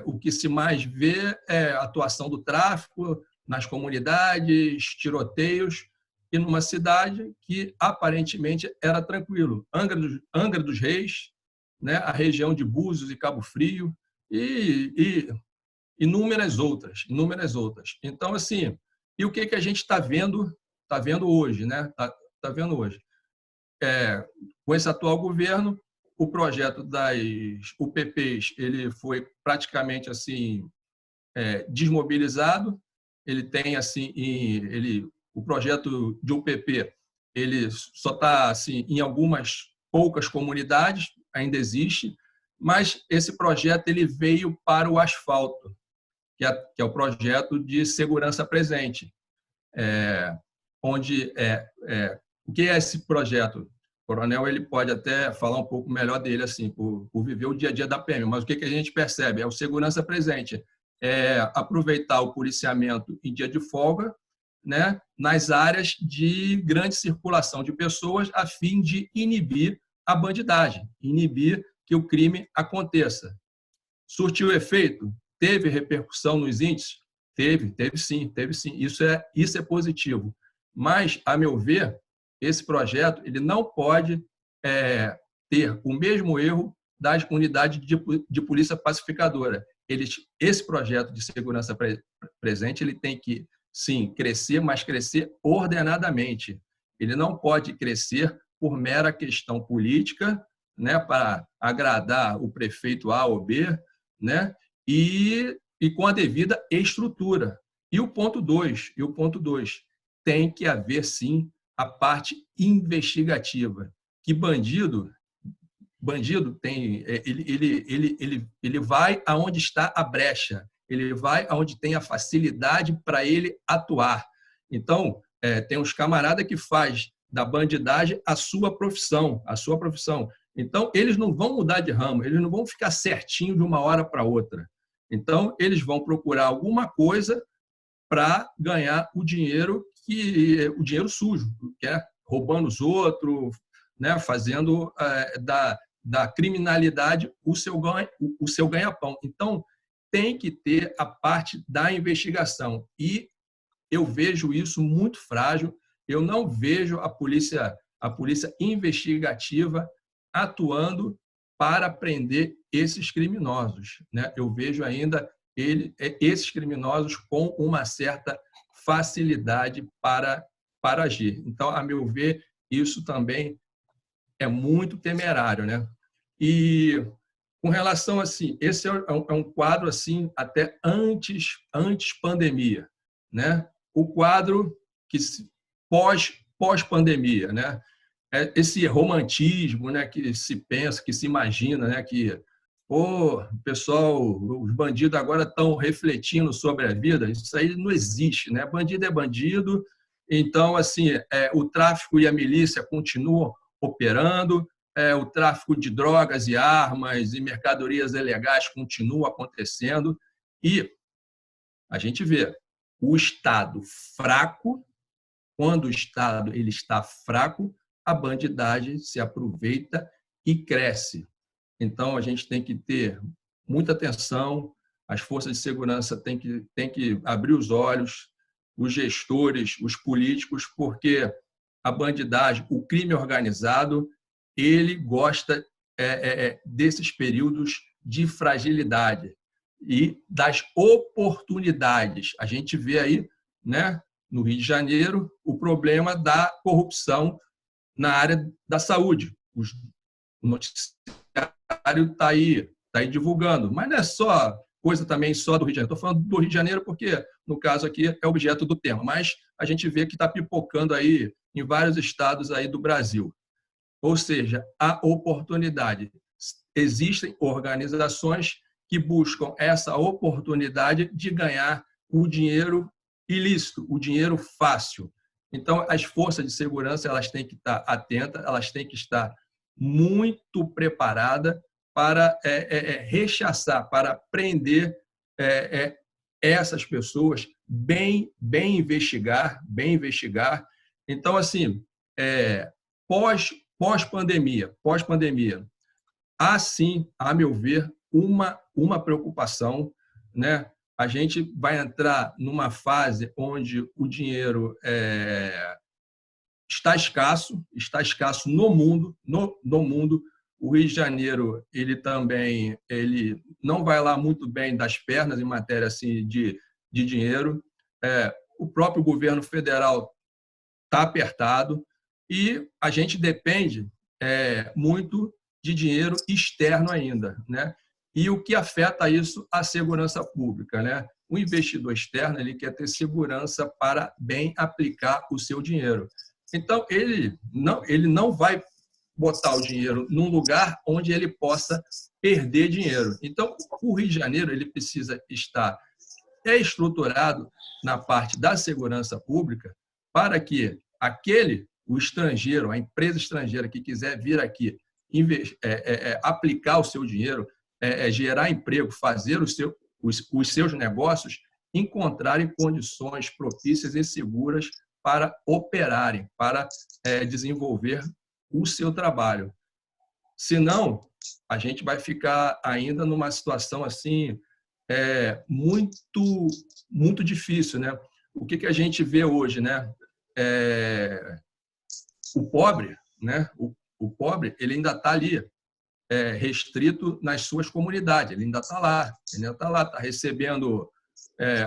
o que se mais vê é a atuação do tráfico nas comunidades, tiroteios, e numa cidade que aparentemente era tranquilo. Angra dos Reis, né, a região de Búzios e Cabo Frio, e inúmeras outras. Então, assim, e o que a gente está vendo hoje, né? Tá vendo hoje. Com esse atual governo, o projeto das UPPs ele foi praticamente assim desmobilizado. Ele tem assim, o projeto de UPP ele só está assim em algumas poucas comunidades, ainda existe, mas esse projeto ele veio para o asfalto, que é o projeto de segurança presente, onde O que é esse projeto? O coronel ele pode até falar um pouco melhor dele, assim, por viver o dia a dia da PM, mas o que a gente percebe? É o segurança presente, é aproveitar o policiamento em dia de folga, né, nas áreas de grande circulação de pessoas, a fim de inibir a bandidagem, inibir que o crime aconteça. Surtiu efeito? Teve repercussão nos índices? Teve sim. Isso é positivo. Mas, a meu ver, esse projeto ele não pode ter o mesmo erro das unidades de polícia pacificadora. Esse projeto de segurança presente ele tem que, sim, crescer, mas crescer ordenadamente. Ele não pode crescer por mera questão política, né, para agradar o prefeito A ou B, né, e com a devida estrutura. E o ponto 2, tem que haver, sim, a parte investigativa, que bandido tem, ele vai aonde está a brecha, ele vai aonde tem a facilidade para ele atuar. Então, tem uns camaradas que faz da bandidagem a sua profissão. Então, eles não vão mudar de ramo, eles não vão ficar certinho de uma hora para outra. Então, eles vão procurar alguma coisa para ganhar o dinheiro sujo, que é roubando os outros, né, fazendo da criminalidade o seu ganha-pão. Então, tem que ter a parte da investigação. E eu vejo isso muito frágil. Eu não vejo a polícia investigativa atuando para prender esses criminosos, né? Eu vejo ainda esses criminosos com uma certa facilidade para agir. Então, a meu ver, isso também é muito temerário, né? E com relação assim, esse é um quadro assim até antes pandemia, né? O quadro que pós-pandemia, né? Esse romantismo, né, que se pensa, que se imagina, né, que o pessoal, os bandidos agora estão refletindo sobre a vida. Isso aí não existe, né? Bandido é bandido. Então, assim, o tráfico e a milícia continuam operando, o tráfico de drogas e armas e mercadorias ilegais continua acontecendo e a gente vê o Estado fraco. Quando o Estado ele está fraco, a bandidagem se aproveita e cresce. Então, a gente tem que ter muita atenção, as forças de segurança têm que abrir os olhos, os gestores, os políticos, porque a bandidagem, o crime organizado, ele gosta desses períodos de fragilidade e das oportunidades. A gente vê aí, né, no Rio de Janeiro, o problema da corrupção na área da saúde. O noticiário está aí divulgando, mas não é só coisa também só do Rio de Janeiro. Estou falando do Rio de Janeiro porque, no caso aqui, é objeto do tema, mas a gente vê que está pipocando aí em vários estados aí do Brasil. Ou seja, a oportunidade. Existem organizações que buscam essa oportunidade de ganhar o dinheiro ilícito, o dinheiro fácil. Então, as forças de segurança elas têm que estar atentas, elas têm que estar muito preparadas para rechaçar, para prender essas pessoas, bem investigar. Então, assim, pós-pandemia, há sim, a meu ver, uma preocupação, né? A gente vai entrar numa fase onde o dinheiro está escasso no mundo. O Rio de Janeiro ele não vai lá muito bem das pernas em matéria assim, de dinheiro. O próprio governo federal está apertado e a gente depende muito de dinheiro externo ainda, né? E o que afeta isso? A segurança pública, né? O investidor externo ele quer ter segurança para bem aplicar o seu dinheiro. Então, ele não vai botar o dinheiro num lugar onde ele possa perder dinheiro. Então, o Rio de Janeiro ele precisa estar estruturado na parte da segurança pública para que aquele o estrangeiro, a empresa estrangeira que quiser vir aqui aplicar o seu dinheiro, gerar emprego, fazer os seus negócios, encontrarem condições propícias e seguras para operarem, para desenvolver o seu trabalho. Senão, a gente vai ficar ainda numa situação assim muito, muito difícil, né? O que a gente vê hoje, né? O pobre, né? O pobre, ele ainda está ali, restrito nas suas comunidades, ele ainda está lá, está recebendo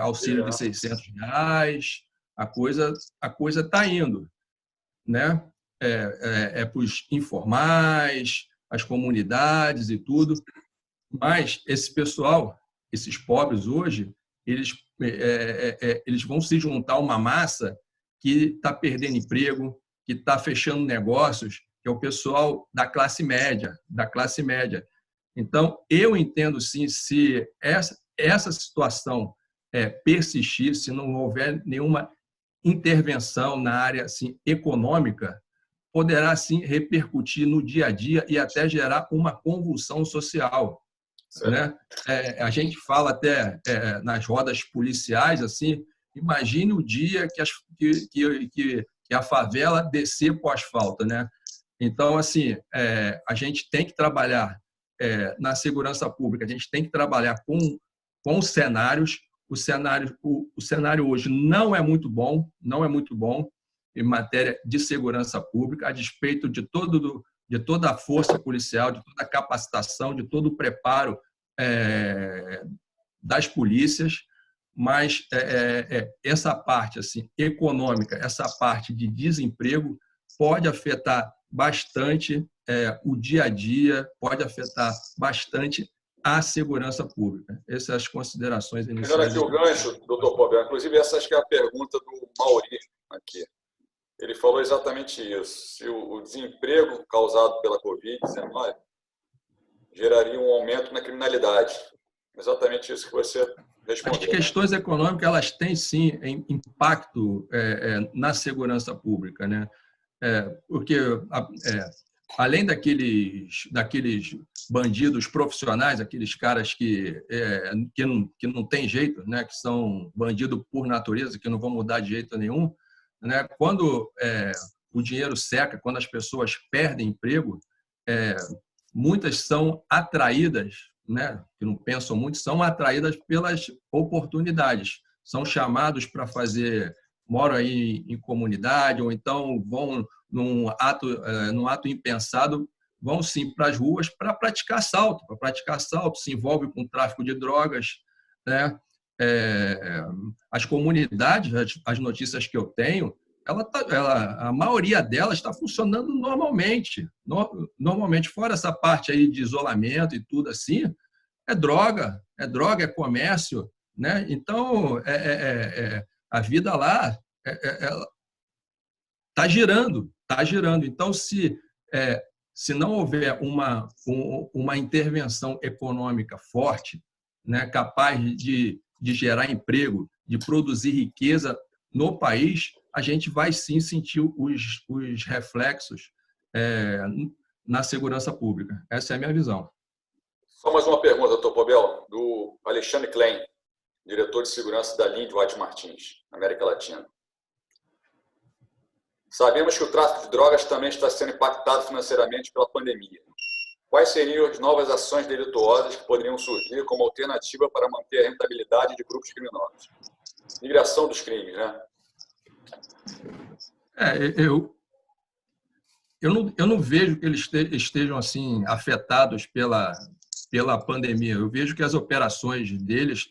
auxílio de R$600, a coisa está indo, né? Para os informais, as comunidades e tudo, mas esse pessoal, esses pobres hoje, eles vão se juntar a uma massa que está perdendo emprego, que está fechando negócios, que é o pessoal da classe média, Então, eu entendo, sim, se essa situação persistir, se não houver nenhuma intervenção na área assim, econômica, poderá, sim, repercutir no dia a dia e até gerar uma convulsão social. Né? A gente fala até nas rodas policiais, assim, imagine o dia que a favela descer para o asfalto, né? Então, assim, a gente tem que trabalhar na segurança pública, a gente tem que trabalhar com cenários. O cenário hoje não é muito bom em matéria de segurança pública, a despeito de toda a força policial, de toda a capacitação, de todo o preparo das polícias, mas essa parte assim, econômica, essa parte de desemprego pode afetar bastante o dia a dia, pode afetar bastante a segurança pública. Essas são as considerações iniciais. Pegando aqui o gancho, doutor Pobel, inclusive essa acho que é a pergunta do Mauri aqui. Ele falou exatamente isso. Se o desemprego causado pela Covid-19 geraria um aumento na criminalidade. Exatamente isso que você respondeu. As questões econômicas, elas têm, sim, impacto na segurança pública, né? Porque, além daqueles bandidos profissionais, aqueles caras que não tem jeito, né? Que são bandidos por natureza, que não vão mudar de jeito nenhum, né? Quando o dinheiro seca, quando as pessoas perdem emprego, muitas são atraídas, né, que não pensam muito, são atraídas pelas oportunidades. São chamados para moram aí em comunidade, ou então vão num ato impensado, vão sim para as ruas para praticar assalto, se envolve com tráfico de drogas, né? As comunidades, as notícias que eu tenho, a maioria delas está funcionando normalmente, fora essa parte aí de isolamento e tudo assim, é droga, é comércio, né? Então, a vida lá está girando. Então, se não houver uma intervenção econômica forte, né, capaz de gerar emprego, de produzir riqueza no país, a gente vai sim sentir os reflexos na segurança pública. Essa é a minha visão. Só mais uma pergunta, doutor Pobel, do Alexandre Klein, diretor de segurança da Linde White Martins, América Latina. Sabemos que o tráfico de drogas também está sendo impactado financeiramente pela pandemia. Quais seriam as novas ações delituosas que poderiam surgir como alternativa para manter a rentabilidade de grupos criminosos? Migração dos crimes, né? Eu não vejo que eles estejam assim afetados pela pandemia. Eu vejo que as operações deles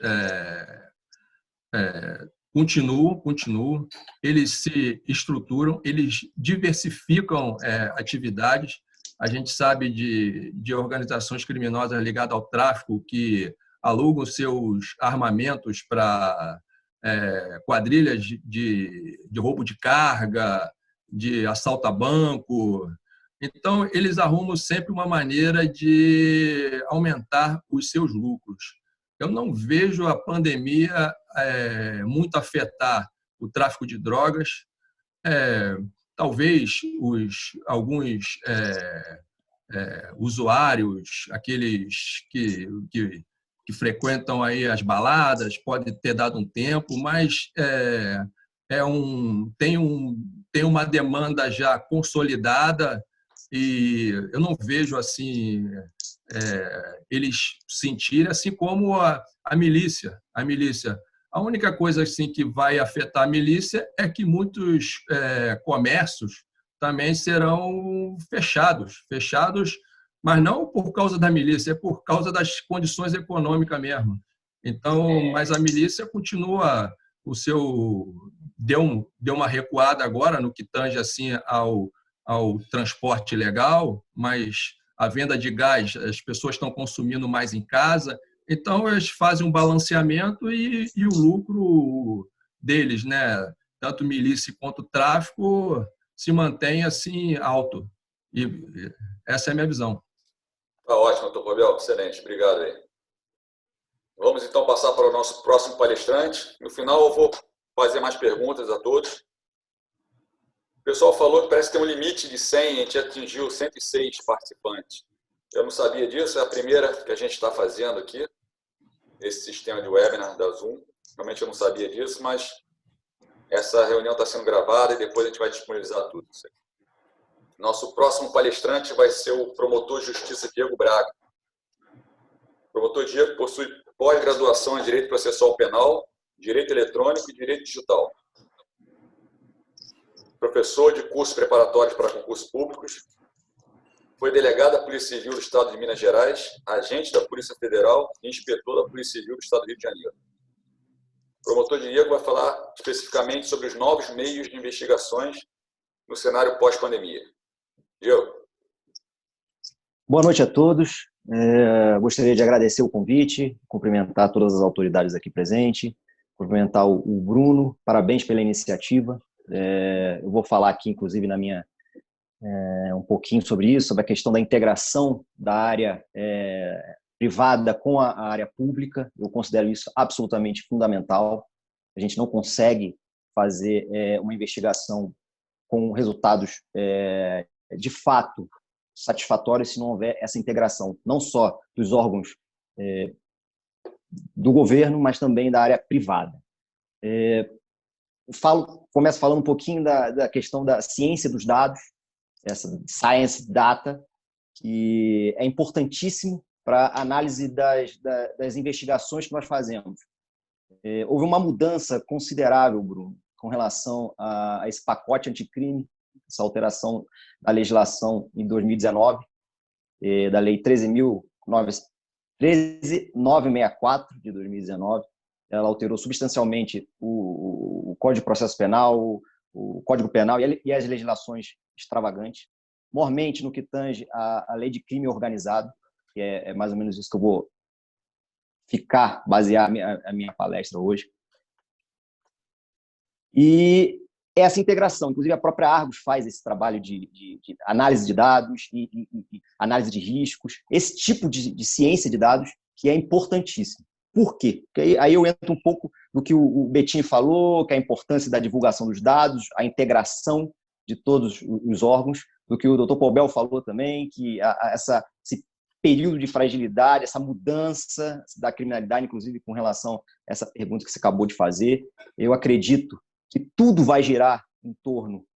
continuam, eles se estruturam, eles diversificam atividades. A gente sabe de organizações criminosas ligadas ao tráfico que alugam seus armamentos para quadrilhas de roubo de carga, de assalto a banco. Então, eles arrumam sempre uma maneira de aumentar os seus lucros. Eu não vejo a pandemia muito afetar o tráfico de drogas. talvez alguns usuários, aqueles que frequentam aí as baladas, pode ter dado um tempo, mas tem uma demanda já consolidada e eu não vejo assim eles sentirem, assim como a milícia. A única coisa assim que vai afetar a milícia é que muitos comércios também serão fechados, mas não por causa da milícia, é por causa das condições econômicas mesmo. Então, mas a milícia continua deu uma recuada agora no que tange assim ao transporte legal, mas a venda de gás, as pessoas estão consumindo mais em casa, então eles fazem um balanceamento e o lucro deles, né, tanto milícia quanto tráfico, se mantém assim alto. E essa é a minha visão. Tá ótimo, doutor Pobel, excelente, obrigado aí. Vamos então passar para o nosso próximo palestrante. No final eu vou fazer mais perguntas a todos. O pessoal falou que parece que tem um limite de 100, a gente atingiu 106 participantes. Eu não sabia disso, é a primeira que a gente está fazendo aqui, esse sistema de webinar da Zoom. Realmente eu não sabia disso, mas essa reunião está sendo gravada e depois a gente vai disponibilizar tudo. Nosso próximo palestrante vai ser o promotor de justiça Diego Braga. O promotor Diego possui pós-graduação em Direito Processual Penal, Direito Eletrônico e Direito Digital. Professor de cursos preparatórios para concursos públicos. Foi delegado da Polícia Civil do Estado de Minas Gerais, agente da Polícia Federal e inspetor da Polícia Civil do Estado do Rio de Janeiro. O promotor Diego vai falar especificamente sobre os novos meios de investigações no cenário pós-pandemia. Diego. Boa noite a todos. Gostaria de agradecer o convite, cumprimentar todas as autoridades aqui presentes, cumprimentar o Bruno, parabéns pela iniciativa. Eu vou falar aqui, inclusive, um pouquinho sobre isso, sobre a questão da integração da área privada com a área pública. Eu considero isso absolutamente fundamental. A gente não consegue fazer uma investigação com resultados de fato satisfatórios se não houver essa integração, não só dos órgãos do governo, mas também da área privada. Começo falando um pouquinho da questão da ciência dos dados, essa science data, que é importantíssimo para a análise das investigações que nós fazemos. Houve uma mudança considerável, Bruno, com relação a esse pacote anticrime, essa alteração da legislação em 2019, da Lei 13.964 de 2019. Ela alterou substancialmente o Código de Processo Penal, o Código Penal e as legislações extravagantes, mormente no que tange a Lei de Crime Organizado, que é mais ou menos isso que eu vou basear a minha palestra hoje. E essa integração, inclusive a própria Argos faz esse trabalho de análise de dados e análise de riscos, esse tipo de ciência de dados que é importantíssimo. Por quê? Porque aí eu entro um pouco no que o Betinho falou, que é a importância da divulgação dos dados, a integração de todos os órgãos, do que o doutor Pobel falou também, que esse período de fragilidade, essa mudança da criminalidade, inclusive com relação a essa pergunta que você acabou de fazer, eu acredito que tudo vai girar em torno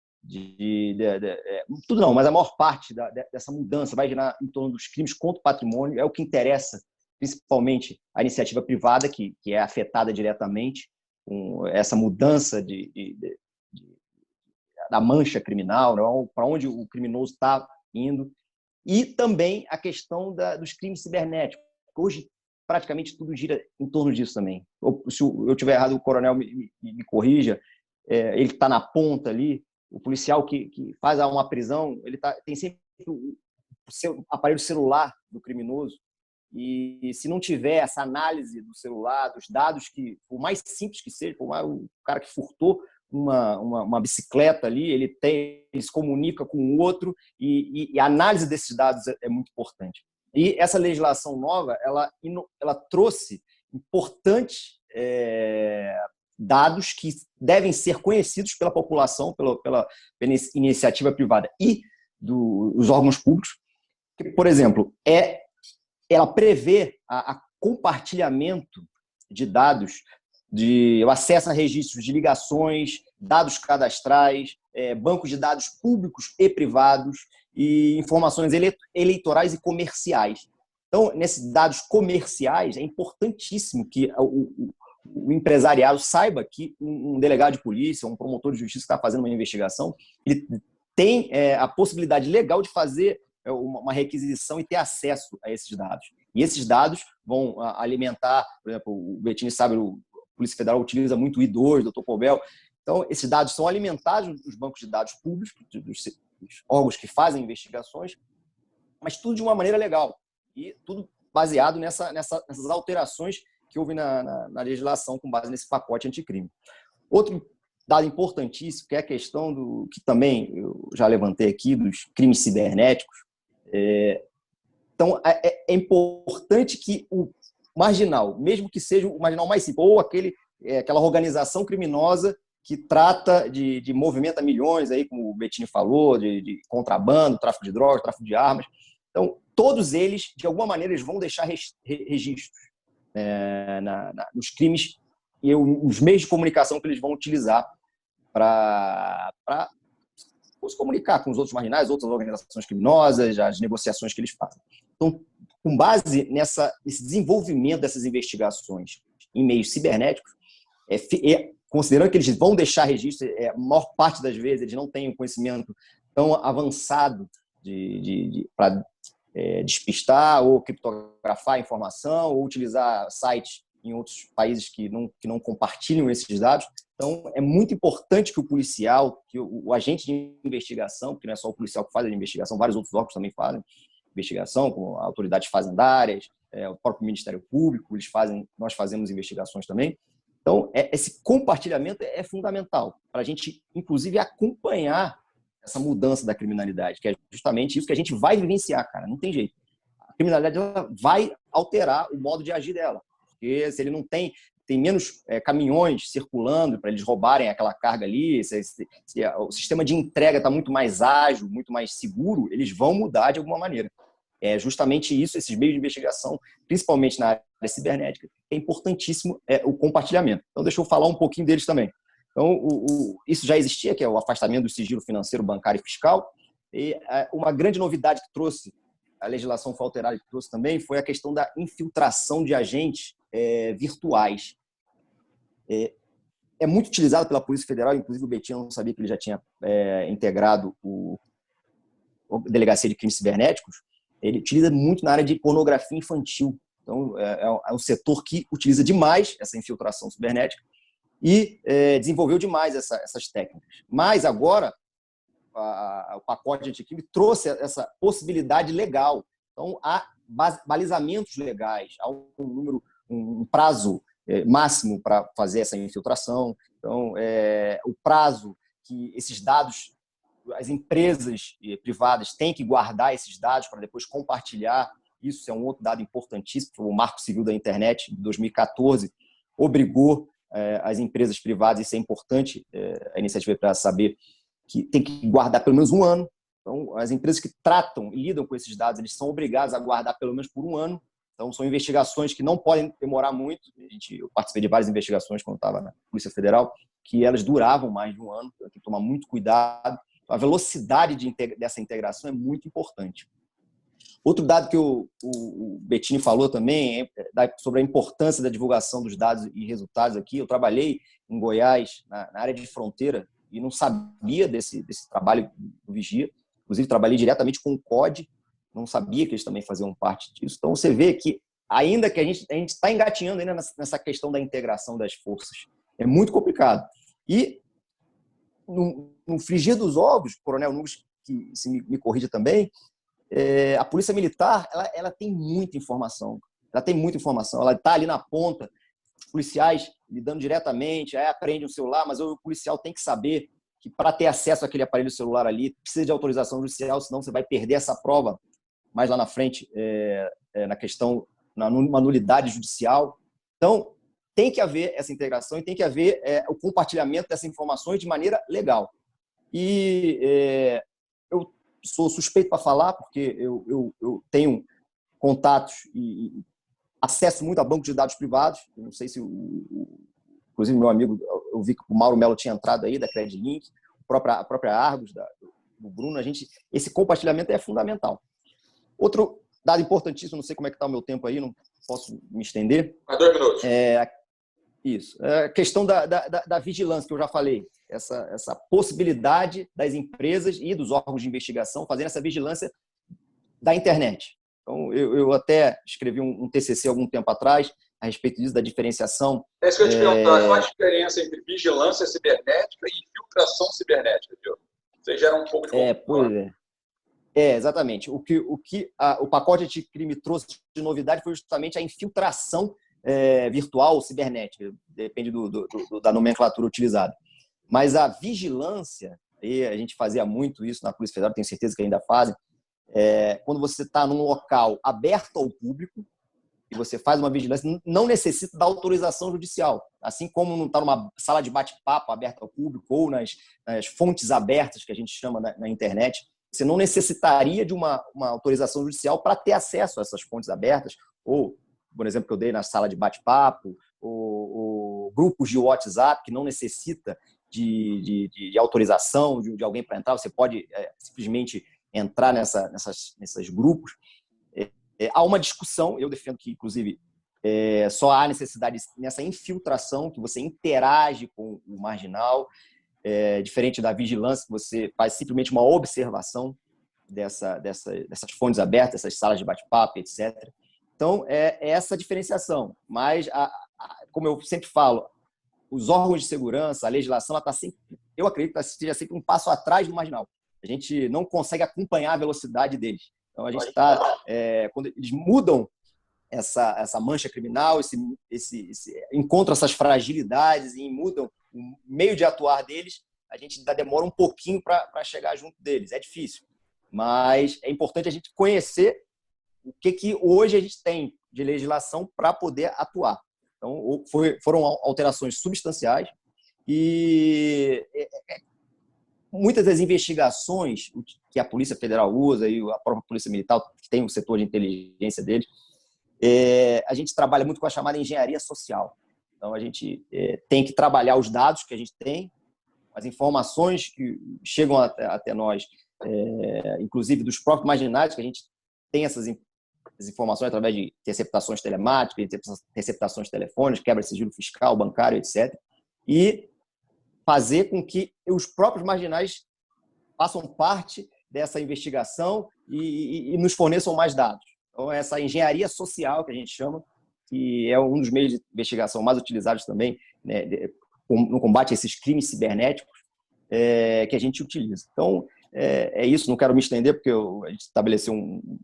tudo não, mas a maior parte dessa mudança vai girar em torno dos crimes contra o patrimônio, é o que interessa principalmente a iniciativa privada, que é afetada diretamente com essa mudança da mancha criminal, para onde o criminoso está indo, e também a questão dos crimes cibernéticos. Hoje, praticamente tudo gira em torno disso também. Se eu estiver errado, o coronel me corrija, ele está na ponta ali, o policial que faz uma prisão, ele tem sempre o seu aparelho celular do criminoso, e se não tiver essa análise do celular, dos dados, que por mais simples que seja, o cara que furtou uma bicicleta ali, ele se comunica com o outro, e a análise desses dados é muito importante. E essa legislação nova, ela trouxe importantes dados que devem ser conhecidos pela população, pela iniciativa privada e dos órgãos públicos. Por exemplo, ela prevê a compartilhamento de dados, de acesso a registros de ligações, dados cadastrais, bancos de dados públicos e privados e informações eleitorais e comerciais. Então, nesses dados comerciais, é importantíssimo que o empresariado saiba que um delegado de polícia, um promotor de justiça que está fazendo uma investigação, ele tem a possibilidade legal de fazer uma requisição e ter acesso a esses dados. E esses dados vão alimentar, por exemplo, o Bettini sabe, a Polícia Federal utiliza muito o I2, o Dr. Pobel. Então, esses dados são alimentados nos bancos de dados públicos, dos órgãos que fazem investigações, mas tudo de uma maneira legal. E tudo baseado nessas alterações que houve na legislação com base nesse pacote anticrime. Outro dado importantíssimo, que é a questão que também eu já levantei aqui, dos crimes cibernéticos. Então, é importante que o marginal, mesmo que seja o marginal mais simples, ou aquela organização criminosa que trata de movimenta milhões, aí, como o Bettini falou, de contrabando, tráfico de drogas, tráfico de armas. Então, todos eles, de alguma maneira, eles vão deixar registros nos crimes e os meios de comunicação que eles vão utilizar para se comunicar com os outros marginais, outras organizações criminosas, as negociações que eles fazem. Então, com base nesse desenvolvimento dessas investigações em meios cibernéticos, considerando que eles vão deixar registro, a maior parte das vezes eles não têm um conhecimento tão avançado para despistar ou criptografar a informação ou utilizar sites em outros países que não compartilham esses dados. Então, é muito importante que o policial, que o agente de investigação, porque não é só o policial que faz a investigação, vários outros órgãos também fazem investigação, como autoridades fazendárias, o próprio Ministério Público, nós fazemos investigações também. Então, esse compartilhamento é fundamental para a gente, inclusive, acompanhar essa mudança da criminalidade, que é justamente isso que a gente vai vivenciar, cara, não tem jeito. A criminalidade ela vai alterar o modo de agir dela, porque se ele não tem menos caminhões circulando para eles roubarem aquela carga ali, se o sistema de entrega está muito mais ágil, muito mais seguro, eles vão mudar de alguma maneira. É justamente isso, esses meios de investigação, principalmente na área cibernética, é importantíssimo o compartilhamento. Então, deixa eu falar um pouquinho deles também. Então, isso já existia, que é o afastamento do sigilo financeiro, bancário e fiscal. E uma grande novidade que trouxe, a legislação foi alterada, que trouxe também, foi a questão da infiltração de agentes virtuais. É muito utilizado pela Polícia Federal, inclusive o Bettini, eu não sabia que ele já tinha integrado a Delegacia de Crimes Cibernéticos. Ele utiliza muito na área de pornografia infantil. Então, é um setor que utiliza demais essa infiltração cibernética e desenvolveu demais essas técnicas. Mas agora, o pacote anticrime trouxe essa possibilidade legal. Então, há balizamentos legais, há um prazo máximo para fazer essa infiltração. Então, o prazo que esses dados, as empresas privadas têm que guardar esses dados para depois compartilhar. Isso é um outro dado importantíssimo. O Marco Civil da Internet, de 2014, obrigou as empresas privadas, isso é importante, a iniciativa para saber que tem que guardar pelo menos um ano. Então, as empresas que tratam e lidam com esses dados, eles são obrigados a guardar pelo menos por um ano. Então, são investigações que não podem demorar muito. Eu participei de várias investigações quando estava na Polícia Federal, que elas duravam mais de um ano. Então, tem que tomar muito cuidado. A velocidade dessa integração é muito importante. Outro dado que o Bettini falou também é sobre a importância da divulgação dos dados e resultados aqui. Eu trabalhei em Goiás, na área de fronteira, e não sabia desse trabalho do Vigia. Inclusive, trabalhei diretamente com o COD, não sabia que eles também faziam parte disso. Então, você vê que, ainda que a gente está engatinhando ainda nessa questão da integração das forças, é muito complicado. E, no frigir dos ovos, Coronel Nunes, que se me corrija também, a Polícia Militar ela tem muita informação. Ela está ali na ponta, os policiais lidando diretamente, aí aprende um celular, mas o policial tem que saber que para ter acesso àquele aparelho celular ali, precisa de autorização judicial, senão você vai perder essa prova mais lá na frente, na questão, numa nulidade judicial. Então, tem que haver essa integração e tem que haver o compartilhamento dessas informações de maneira legal. E eu sou suspeito para falar, porque eu tenho contatos e acesso muito a bancos de dados privados. Eu não sei se, inclusive, meu amigo, eu vi que o Mauro Melo tinha entrado aí, da CredLink, a própria Argos, do Bruno. Esse compartilhamento é fundamental. Outro dado importantíssimo, não sei como é que está o meu tempo aí, não posso me estender. 2 minutos. Isso. A questão da vigilância, que eu já falei. Essa possibilidade das empresas e dos órgãos de investigação fazerem essa vigilância da internet. Então, eu até escrevi um TCC algum tempo atrás a respeito disso, da diferenciação. É isso que eu ia te perguntar. Qual a diferença entre vigilância cibernética e infiltração cibernética, viu? Vocês geram um pouco de confusão. Pois é. Exatamente. O que o pacote anticrime trouxe de novidade foi justamente a infiltração virtual ou cibernética, depende da nomenclatura utilizada. Mas a vigilância, e a gente fazia muito isso na Polícia Federal, tenho certeza que ainda fazem, quando você está num local aberto ao público e você faz uma vigilância, não necessita da autorização judicial. Assim como não está numa sala de bate-papo aberta ao público ou nas fontes abertas, que a gente chama na internet, você não necessitaria de uma autorização judicial para ter acesso a essas fontes abertas, ou, por exemplo, que eu dei na sala de bate-papo, ou grupos de WhatsApp que não necessita de autorização de alguém para entrar, você pode simplesmente entrar nesses grupos. Há uma discussão, eu defendo que, inclusive, só há necessidade nessa infiltração, que você interage com o marginal, diferente da vigilância, que você faz simplesmente uma observação dessas fontes abertas, essas salas de bate-papo, etc. Então, é essa diferenciação. Mas, como eu sempre falo, os órgãos de segurança, a legislação, ela está sempre, eu acredito que esteja sempre um passo atrás do marginal. A gente não consegue acompanhar a velocidade deles. Então, a gente está, quando eles mudam essa mancha criminal, encontram essas fragilidades e mudam o meio de atuar deles, a gente ainda demora um pouquinho para chegar junto deles. É difícil, mas é importante a gente conhecer o que hoje a gente tem de legislação para poder atuar. Então, foram alterações substanciais e muitas das investigações que a Polícia Federal usa e a própria Polícia Militar, que tem um setor de inteligência deles, a gente trabalha muito com a chamada engenharia social. Então, a gente tem que trabalhar os dados que a gente tem, as informações que chegam até nós, inclusive dos próprios marginais, que a gente tem essas informações através de interceptações telemáticas, interceptações telefônicas, quebra de sigilo fiscal, bancário, etc. E fazer com que os próprios marginais façam parte dessa investigação e nos forneçam mais dados. Então, essa engenharia social, que a gente chama, que é um dos meios de investigação mais utilizados também, né, no combate a esses crimes cibernéticos, que a gente utiliza. Então, é isso. Não quero me estender, porque a gente estabeleceu um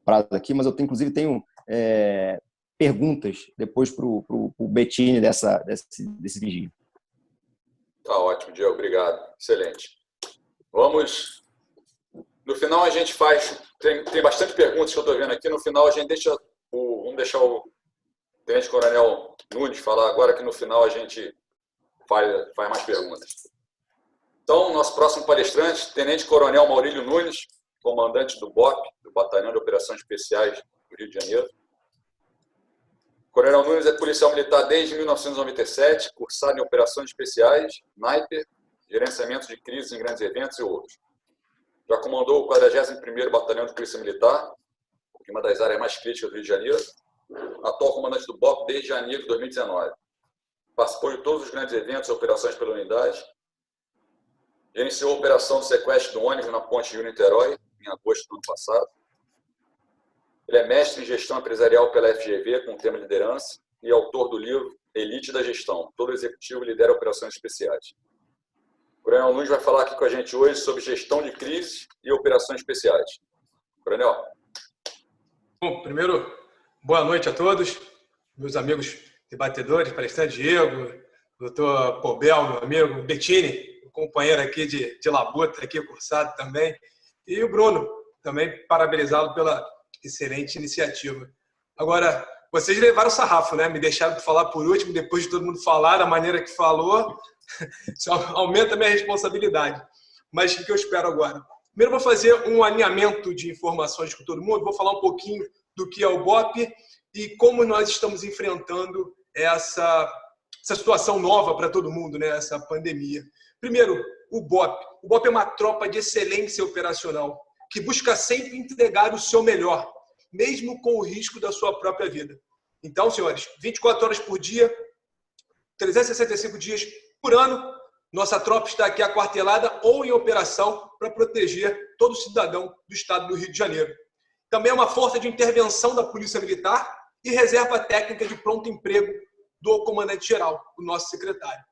prazo aqui, mas eu inclusive tenho perguntas depois para o Bettini desse vigílio. Tá ótimo, Diego. Obrigado. Excelente. Vamos... No final, a gente faz... Tem bastante perguntas que eu estou vendo aqui. No final, a gente vamos deixar o Tenente Coronel Nunes falar agora, que no final a gente faz mais perguntas. Então, nosso próximo palestrante, Tenente Coronel Maurílio Nunes, comandante do BOP, do Batalhão de Operações Especiais do Rio de Janeiro. Coronel Nunes é policial militar desde 1997, cursado em Operações Especiais, sniper, gerenciamento de crises em grandes eventos e outros. Já comandou o 41º Batalhão de Polícia Militar, uma das áreas mais críticas do Rio de Janeiro. Atual comandante do BOP desde janeiro de 2019. Participou de todos os grandes eventos e operações pela unidade. Gerenciou a operação de sequestro do ônibus na Ponte Rio-Niterói, em agosto do ano passado. Ele é mestre em gestão empresarial pela FGV, com o tema liderança, e autor do livro Elite da Gestão. Todo executivo lidera operações especiais. O Coronel Nunes vai falar aqui com a gente hoje sobre gestão de crise e operações especiais. Coronel. Bom, primeiro, boa noite a todos, meus amigos debatedores, palestrante Diego, doutor Pobel, meu amigo, Bettini, companheiro aqui de labuta, aqui cursado também, e o Bruno, também parabenizá-lo pela excelente iniciativa. Agora, Vocês levaram o sarrafo, né? Me deixaram falar por último, depois de todo mundo falar da maneira que falou. Isso aumenta a minha responsabilidade. Mas o que eu espero agora? Primeiro, vou fazer um alinhamento de informações com todo mundo. Vou falar um pouquinho do que é o BOP e como nós estamos enfrentando essa situação nova para todo mundo, né? Essa pandemia. Primeiro, o BOP. O BOP é uma tropa de excelência operacional que busca sempre entregar o seu melhor, mesmo com o risco da sua própria vida. Então, senhores, 24 horas por dia, 365 dias por ano, nossa tropa está aqui aquartelada ou em operação para proteger todo cidadão do estado do Rio de Janeiro. Também é uma força de intervenção da Polícia Militar e reserva técnica de pronto emprego do comandante-geral, o nosso secretário.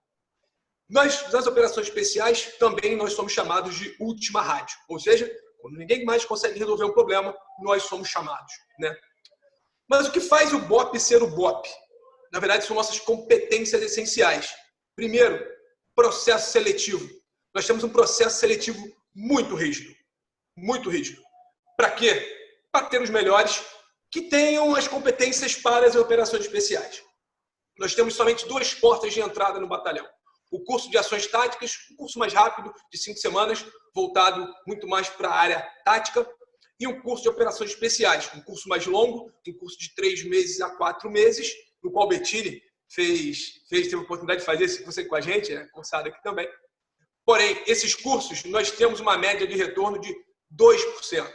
Nós, nas operações especiais, também nós somos chamados de última rádio, ou seja, quando ninguém mais consegue resolver um problema, nós somos chamados, né? Mas o que faz o BOP ser o BOP? Na verdade, são nossas competências essenciais. Primeiro, processo seletivo. Nós temos um processo seletivo muito rígido. Muito rígido. Para quê? Para ter os melhores que tenham as competências para as operações especiais. Nós temos somente 2 portas de entrada no batalhão. O curso de ações táticas, um curso mais rápido, de 5 semanas, voltado muito mais para a área tática, e um curso de operações especiais, um curso mais longo, um curso de 3 meses a 4 meses, no qual o Bettini teve a oportunidade de fazer esse curso com a gente, né? Cursado aqui também. Porém, esses cursos, nós temos uma média de retorno de 2%,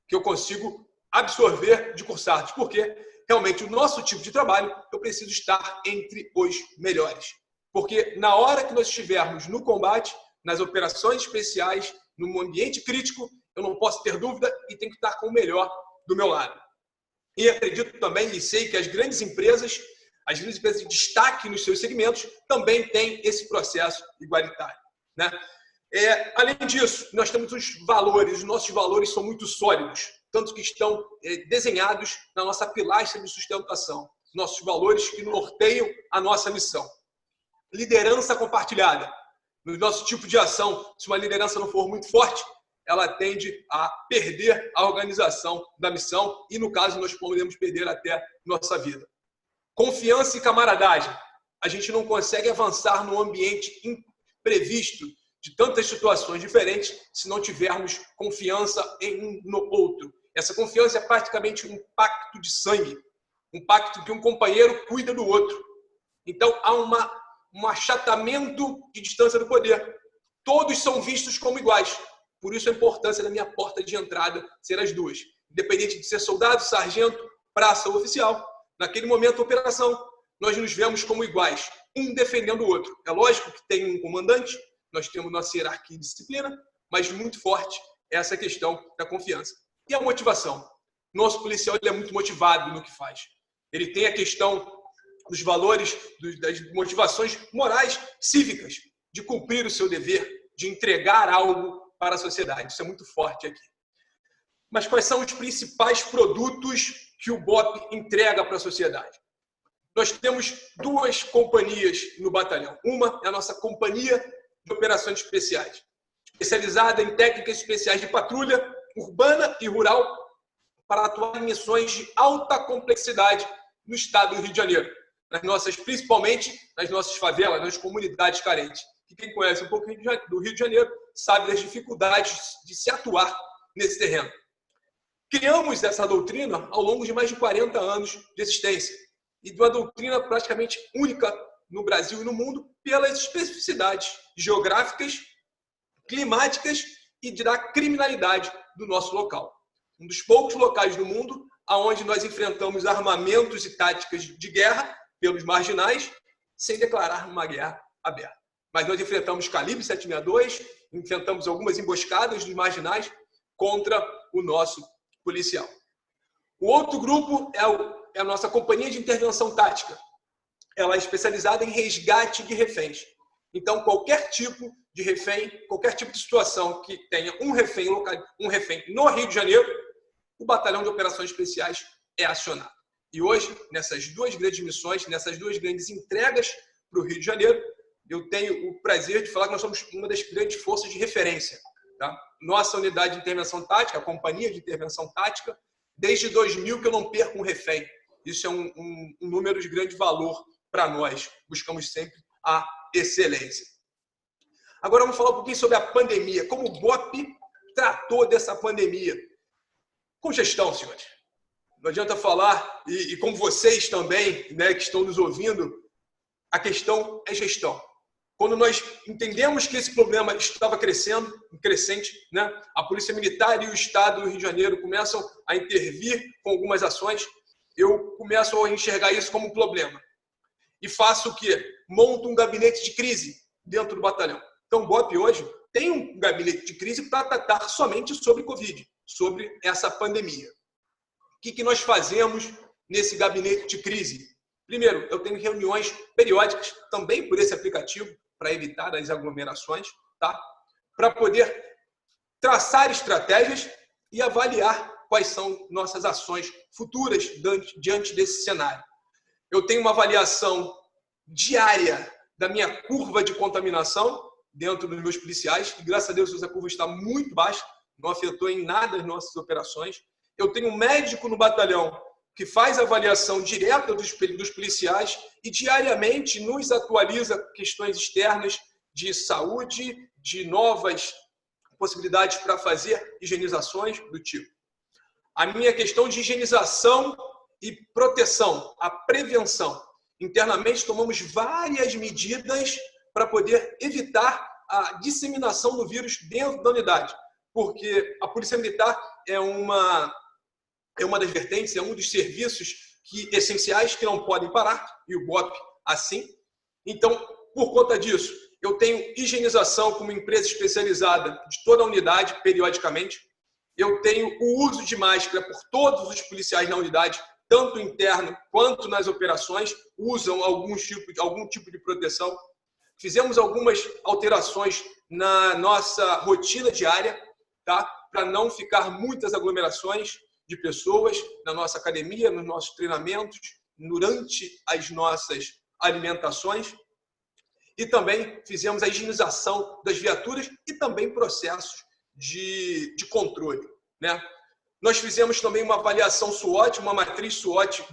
que eu consigo absorver de cursados, porque realmente o nosso tipo de trabalho, eu preciso estar entre os melhores. Porque na hora que nós estivermos no combate, nas operações especiais, no ambiente crítico, eu não posso ter dúvida e tenho que estar com o melhor do meu lado. E acredito também e sei que as grandes empresas de destaque nos seus segmentos também têm esse processo igualitário, né? Além disso, nós temos os nossos valores são muito sólidos, tanto que estão desenhados na nossa pilastra de sustentação, nossos valores que norteiam a nossa missão. Liderança compartilhada. No nosso tipo de ação, se uma liderança não for muito forte, ela tende a perder a organização da missão e, no caso, nós podemos perder até nossa vida. Confiança e camaradagem. A gente não consegue avançar num ambiente imprevisto de tantas situações diferentes se não tivermos confiança em um no outro. Essa confiança é praticamente um pacto de sangue, um pacto que um companheiro cuida do outro. Então, há um achatamento de distância do poder. Todos são vistos como iguais. Por isso a importância da minha porta de entrada ser as 2. Independente de ser soldado, sargento, praça ou oficial, naquele momento da operação, nós nos vemos como iguais, um defendendo o outro. É lógico que tem um comandante, nós temos nossa hierarquia e disciplina, mas muito forte essa questão da confiança. E a motivação? Nosso policial ele é muito motivado no que faz. Ele tem a questão dos valores, das motivações morais, cívicas, de cumprir o seu dever, de entregar algo para a sociedade. Isso é muito forte aqui. Mas quais são os principais produtos que o BOP entrega para a sociedade? Nós temos 2 companhias no batalhão. Uma é a nossa companhia de operações especiais, especializada em técnicas especiais de patrulha urbana e rural para atuar em missões de alta complexidade no estado do Rio de Janeiro, principalmente nas nossas favelas, nas comunidades carentes. E quem conhece um pouco do Rio de Janeiro sabe das dificuldades de se atuar nesse terreno. Criamos essa doutrina ao longo de mais de 40 anos de existência e de uma doutrina praticamente única no Brasil e no mundo pelas especificidades geográficas, climáticas e da criminalidade do nosso local. Um dos poucos locais do mundo onde nós enfrentamos armamentos e táticas de guerra pelos marginais sem declarar uma guerra aberta. Mas nós enfrentamos calibre 762, enfrentamos algumas emboscadas dos marginais contra o nosso policial. O outro grupo é a nossa companhia de intervenção tática. Ela é especializada em resgate de reféns. Então, qualquer tipo de refém, qualquer tipo de situação que tenha um refém no Rio de Janeiro, o Batalhão de Operações Especiais é acionado. E hoje, nessas 2 grandes missões, nessas 2 grandes entregas para o Rio de Janeiro, eu tenho o prazer de falar que nós somos uma das grandes forças de referência. Tá? Nossa unidade de intervenção tática, a companhia de intervenção tática, desde 2000 que eu não perco um refém. Isso é um número de grande valor para nós. Buscamos sempre a excelência. Agora vamos falar um pouquinho sobre a pandemia. Como o BOP tratou dessa pandemia? Com gestão, senhores. Não adianta falar, e como vocês também, né, que estão nos ouvindo, a questão é gestão. Quando nós entendemos que esse problema estava crescente, né, a Polícia Militar e o Estado do Rio de Janeiro começam a intervir com algumas ações, eu começo a enxergar isso como um problema. E faço o quê? Monto um gabinete de crise dentro do batalhão. Então, o BOP hoje tem um gabinete de crise para tratar somente sobre Covid, sobre essa pandemia. O que nós fazemos nesse gabinete de crise? Primeiro, eu tenho reuniões periódicas, também por esse aplicativo, para evitar as aglomerações, tá? Para poder traçar estratégias e avaliar quais são nossas ações futuras diante desse cenário. Eu tenho uma avaliação diária da minha curva de contaminação dentro dos meus policiais, e graças a Deus essa curva está muito baixa, não afetou em nada as nossas operações. Eu tenho um médico no batalhão que faz avaliação direta dos policiais e diariamente nos atualiza questões externas de saúde, de novas possibilidades para fazer higienizações do tipo. A minha questão de higienização e proteção, a prevenção. Internamente tomamos várias medidas para poder evitar a disseminação do vírus dentro da unidade, porque a Polícia Militar é uma das vertentes, é um dos serviços essenciais que não podem parar, e o BOP assim. Então, por conta disso, eu tenho higienização como empresa especializada de toda a unidade, periodicamente. Eu tenho o uso de máscara por todos os policiais na unidade, tanto interno quanto nas operações, usam algum tipo de proteção. Fizemos algumas alterações na nossa rotina diária, tá? Para não ficar muitas aglomerações de pessoas na nossa academia, nos nossos treinamentos, durante as nossas alimentações. E também fizemos a higienização das viaturas e também processos de controle, né? Nós fizemos também uma avaliação SWOT, uma matriz SWOT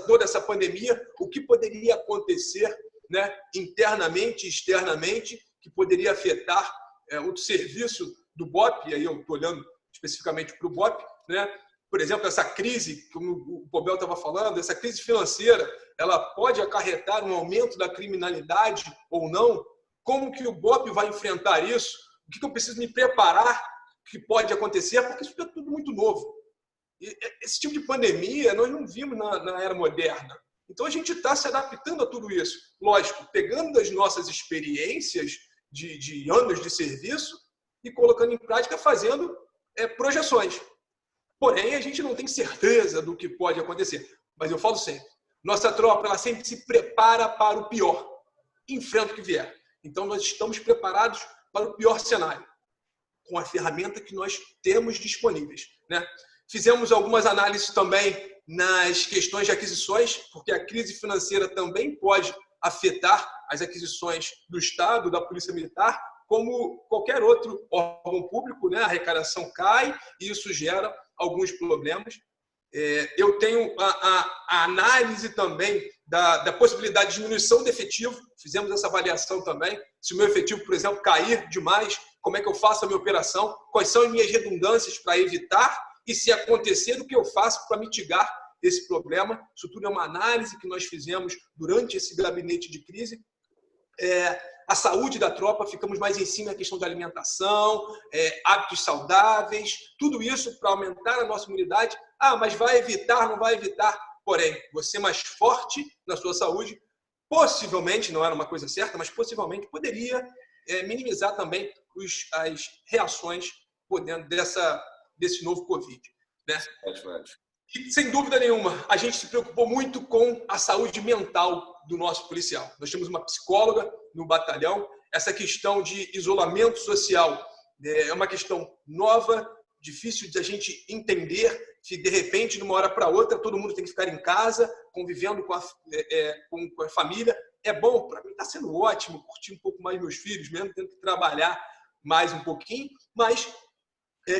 toda essa pandemia, o que poderia acontecer, né, internamente e externamente, que poderia afetar o serviço do BOP, e aí eu estou olhando especificamente para o BOP, né? Por exemplo, essa crise, como o Pobel estava falando, essa crise financeira, ela pode acarretar um aumento da criminalidade ou não? Como que o BOP vai enfrentar isso? O que eu preciso me preparar que pode acontecer? Porque isso é tudo muito novo. E esse tipo de pandemia nós não vimos na era moderna. Então a gente está se adaptando a tudo isso. Lógico, pegando as nossas experiências de anos de serviço e colocando em prática, fazendo projeções. Porém, a gente não tem certeza do que pode acontecer. Mas eu falo sempre, nossa tropa ela sempre se prepara para o pior, enfrenta o que vier. Então, nós estamos preparados para o pior cenário, com a ferramenta que nós temos disponíveis, né? Fizemos algumas análises também nas questões de aquisições, porque a crise financeira também pode afetar as aquisições do Estado, da Polícia Militar, como qualquer outro órgão público, né? A arrecadação cai e isso gera alguns problemas. Eu tenho a análise também da possibilidade de diminuição do efetivo. Fizemos essa avaliação também. Se o meu efetivo, por exemplo, cair demais, como é que eu faço a minha operação? Quais são as minhas redundâncias para evitar? E se acontecer, o que eu faço para mitigar esse problema? Isso tudo é uma análise que nós fizemos durante esse gabinete de crise. A saúde da tropa, ficamos mais em cima da questão da alimentação, hábitos saudáveis, tudo isso para aumentar a nossa imunidade. Mas vai evitar, não vai evitar. Porém, você mais forte na sua saúde, possivelmente, não era uma coisa certa, mas possivelmente poderia minimizar também as reações desse novo Covid, né? E, sem dúvida nenhuma, a gente se preocupou muito com a saúde mental do nosso policial. Nós temos uma psicóloga no batalhão. Essa questão de isolamento social é uma questão nova, difícil de a gente entender, que de repente, de uma hora para outra, todo mundo tem que ficar em casa, convivendo com a família. É bom, para mim está sendo ótimo, curtir um pouco mais meus filhos, mesmo tendo que trabalhar mais um pouquinho, mas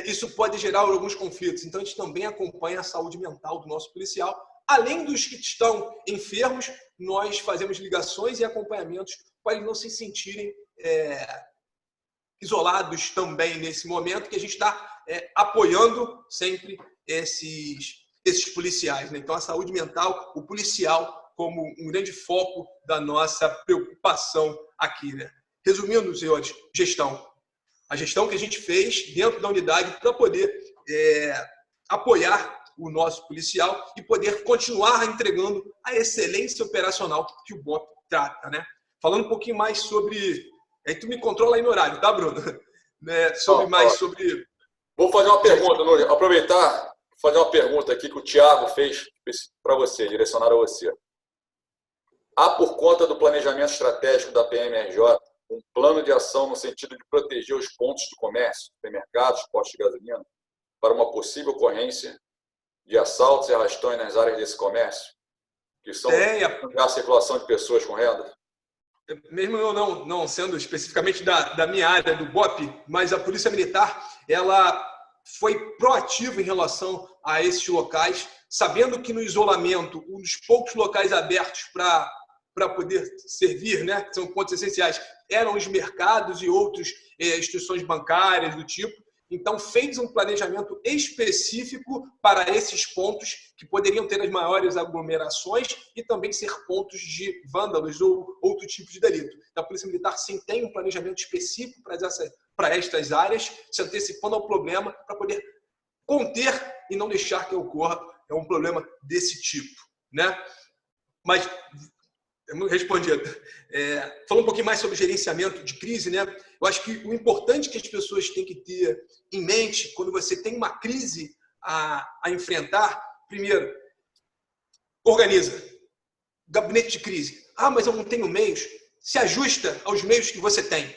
isso pode gerar alguns conflitos. Então, a gente também acompanha a saúde mental do nosso policial Além dos que estão enfermos, nós fazemos ligações e acompanhamentos para eles não se sentirem isolados também nesse momento, que a gente está apoiando sempre esses policiais, né? Então, a saúde mental, o policial, como um grande foco da nossa preocupação aqui, né? Resumindo, senhores, gestão. A gestão que a gente fez dentro da unidade para poder apoiar o nosso policial e poder continuar entregando a excelência operacional que o BOP trata, né? Falando um pouquinho mais sobre... Aí tu me controla aí no horário, tá, Bruno? Né? Sobre... Vou fazer uma pergunta, Nunes. Aproveitar, fazer uma pergunta aqui que o Thiago fez para você, direcionada a você. Há, por conta do planejamento estratégico da PMRJ, um plano de ação no sentido de proteger os pontos de comércio, supermercados, postos de gasolina, para uma possível ocorrência de assaltos e arrastões nas áreas desse comércio, que são a circulação de pessoas com renda? Mesmo eu não sendo especificamente da minha área, do BOP, mas a Polícia Militar, ela foi proativa em relação a esses locais, sabendo que no isolamento, um dos poucos locais abertos para poder servir, né, que são pontos essenciais, eram os mercados e outras instituições bancárias do tipo. Então, fez um planejamento específico para esses pontos que poderiam ter as maiores aglomerações e também ser pontos de vândalos ou outro tipo de delito. Então, a Polícia Militar, sim, tem um planejamento específico para estas áreas, se antecipando ao problema para poder conter e não deixar que ocorra um problema desse tipo, né? Mas... respondido. Falando um pouquinho mais sobre gerenciamento de crise, né? Eu acho que o importante que as pessoas têm que ter em mente quando você tem uma crise a enfrentar, primeiro, organiza. Gabinete de crise. Ah, mas eu não tenho meios. Se ajusta aos meios que você tem.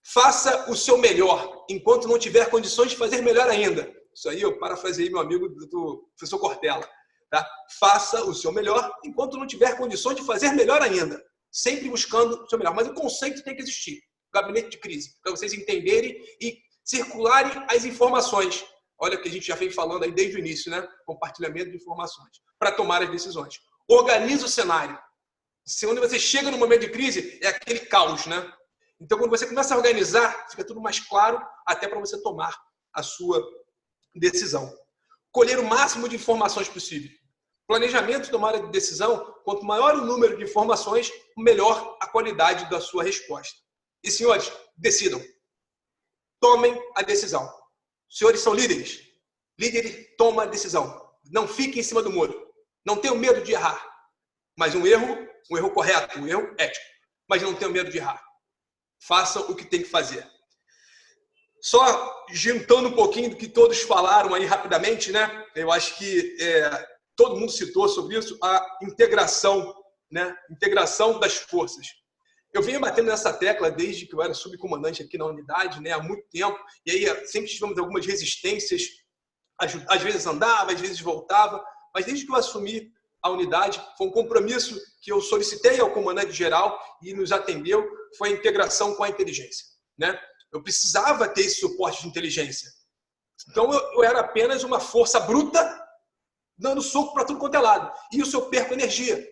Faça o seu melhor, enquanto não tiver condições de fazer melhor ainda. Isso aí eu parafraseei meu amigo do professor Cortella. Tá? Faça o seu melhor enquanto não tiver condições de fazer melhor ainda. Sempre buscando o seu melhor. Mas o conceito tem que existir. Gabinete de crise. Para vocês entenderem e circularem as informações. Olha o que a gente já vem falando aí desde o início, né? Compartilhamento de informações. Para tomar as decisões. Organiza o cenário. Quando você chega no momento de crise, é aquele caos, né? Então, quando você começa a organizar, fica tudo mais claro até para você tomar a sua decisão. Colher o máximo de informações possível. Planejamento de tomada de decisão, quanto maior o número de informações, melhor a qualidade da sua resposta. E, senhores, decidam. Tomem a decisão. Senhores são líderes. Líderes tomam a decisão. Não fiquem em cima do muro. Não tenham medo de errar. Mas um erro correto, um erro ético. Mas não tenham medo de errar. Façam o que tem que fazer. Só juntando um pouquinho do que todos falaram aí rapidamente, né? Eu acho que todo mundo citou sobre isso, a integração, né? Integração das forças. Eu venho batendo nessa tecla desde que eu era subcomandante aqui na unidade, né? Há muito tempo, e aí sempre tivemos algumas resistências, às vezes andava, às vezes voltava, mas desde que eu assumi a unidade, foi um compromisso que eu solicitei ao comandante-geral e nos atendeu, foi a integração com a inteligência, né? Eu precisava ter esse suporte de inteligência. Então, eu era apenas uma força bruta, dando soco para tudo quanto é lado. E isso eu perco energia,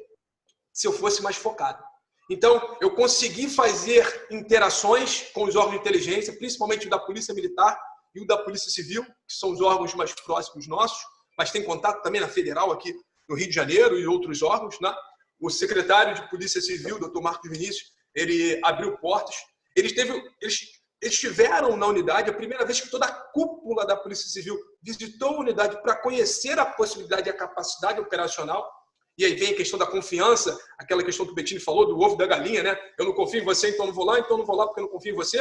se eu fosse mais focado. Então, eu consegui fazer interações com os órgãos de inteligência, principalmente o da Polícia Militar e o da Polícia Civil, que são os órgãos mais próximos nossos, mas tem contato também na Federal, aqui no Rio de Janeiro, e outros órgãos, né? O secretário de Polícia Civil, Dr. Marcos Vinícius, ele abriu portas. Eles estiveram na unidade, a primeira vez que toda a cúpula da Polícia Civil visitou a unidade para conhecer a possibilidade e a capacidade operacional. E aí vem a questão da confiança, aquela questão que o Bettini falou, do ovo da galinha, né? Eu não confio em você, então não vou lá, porque eu não confio em você.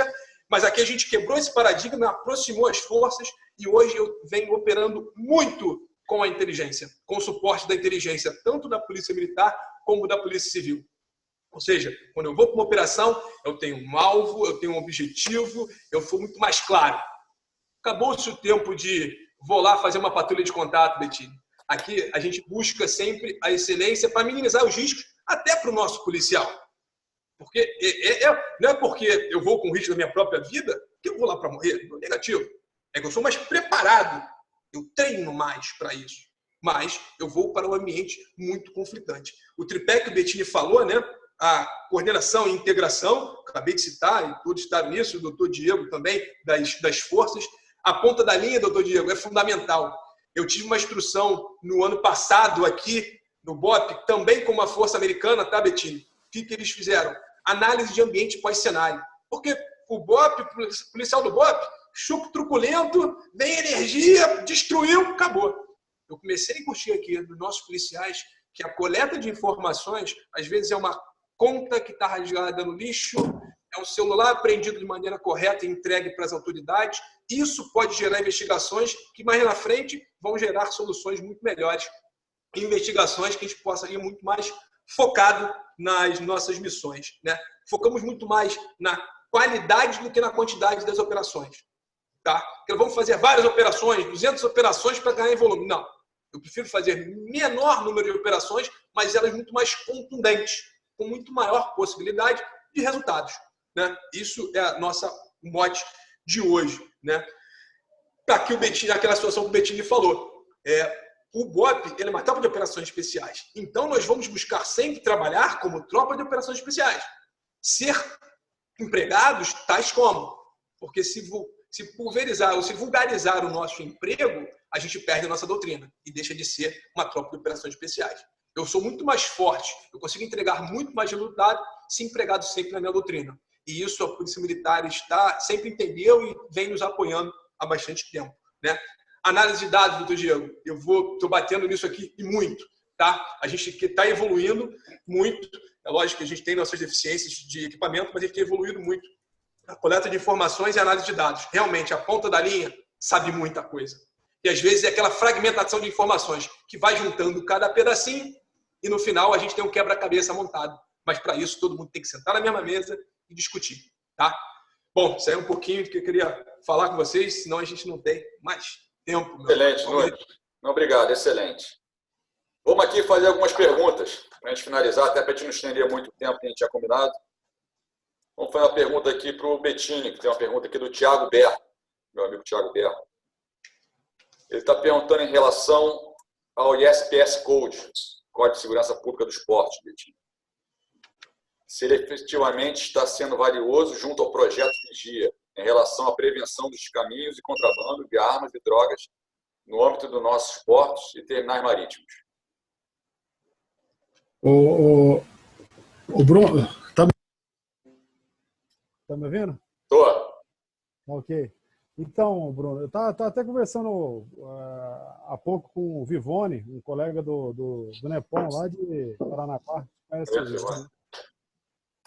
Mas aqui a gente quebrou esse paradigma, aproximou as forças e hoje eu venho operando muito com a inteligência, com o suporte da inteligência, tanto da Polícia Militar como da Polícia Civil. Ou seja, quando eu vou para uma operação, eu tenho um alvo, eu tenho um objetivo, eu sou muito mais claro. Acabou-se o tempo de vou lá fazer uma patrulha de contato, Bettini. Aqui a gente busca sempre a excelência para minimizar os riscos, até para o nosso policial. Porque não é porque eu vou com o risco da minha própria vida que eu vou lá para morrer. Não é negativo. É que eu sou mais preparado. Eu treino mais para isso. mas eu vou para um ambiente muito conflitante. O tripé que o Bettini falou, né? A coordenação e integração, acabei de citar, e todos estavam nisso, o doutor Diego também, das forças. A ponta da linha, doutor Diego, é fundamental. Eu tive uma instrução no ano passado aqui, no BOP, também com uma força americana, tá, Bettini? O que eles fizeram? Análise de ambiente pós-cenário. Porque o BOP, o policial do BOP, chuco truculento, nem energia, destruiu, acabou. Eu comecei a curtir aqui dos nossos policiais que a coleta de informações, às vezes, é uma conta que está rasgada no lixo, é um celular apreendido de maneira correta e entregue para as autoridades. Isso pode gerar investigações que, mais na frente, vão gerar soluções muito melhores. Investigações que a gente possa ir muito mais focado nas nossas missões, né? Focamos muito mais na qualidade do que na quantidade das operações. Tá? Porque vamos fazer várias operações, 200 operações para ganhar em volume. Não. Eu prefiro fazer menor número de operações, mas elas muito mais contundentes, com muito maior possibilidade de resultados, né? Isso é a nossa mote de hoje, né? Tá aqui o Bettini, aquela situação que o Bettini falou. O BOP ele é uma tropa de operações especiais. Então, nós vamos buscar sempre trabalhar como tropa de operações especiais. Ser empregados tais como. Porque se pulverizar ou se vulgarizar o nosso emprego, a gente perde a nossa doutrina e deixa de ser uma tropa de operações especiais. Eu sou muito mais forte, eu consigo entregar muito mais resultado se empregado sempre na minha doutrina. E isso a Polícia Militar sempre entendeu e vem nos apoiando há bastante tempo, né? Análise de dados, doutor Diego, eu estou batendo nisso aqui e muito, tá? A gente está evoluindo muito. É lógico que a gente tem nossas deficiências de equipamento, mas a gente tem evoluído muito. A coleta de informações e análise de dados. Realmente, a ponta da linha sabe muita coisa. E às vezes é aquela fragmentação de informações que vai juntando cada pedacinho e no final a gente tem um quebra-cabeça montado. Mas para isso todo mundo tem que sentar na mesma mesa e discutir, tá? Bom, isso aí é um pouquinho do que eu queria falar com vocês, senão a gente não tem mais tempo. Excelente, Nunes. Obrigado, excelente. Vamos aqui fazer algumas perguntas para a gente finalizar, até para a gente não estender muito tempo que a gente tinha combinado. Vamos fazer uma pergunta aqui para o Bettini, que tem uma pergunta aqui do Thiago Berro, meu amigo Thiago Berro. Ele está perguntando em relação ao ISPS Code, Código de Segurança Pública do Esporte, Bettini. Se ele efetivamente está sendo valioso junto ao projeto Vigia, em relação à prevenção dos caminhos e contrabando de armas e drogas no âmbito dos nossos portos e terminais marítimos. O Bruno, tá me ouvindo? Estou. Ok. Então, Bruno, eu estava até conversando há pouco com o Vivone, um colega do Nepom, lá de Paranaguá.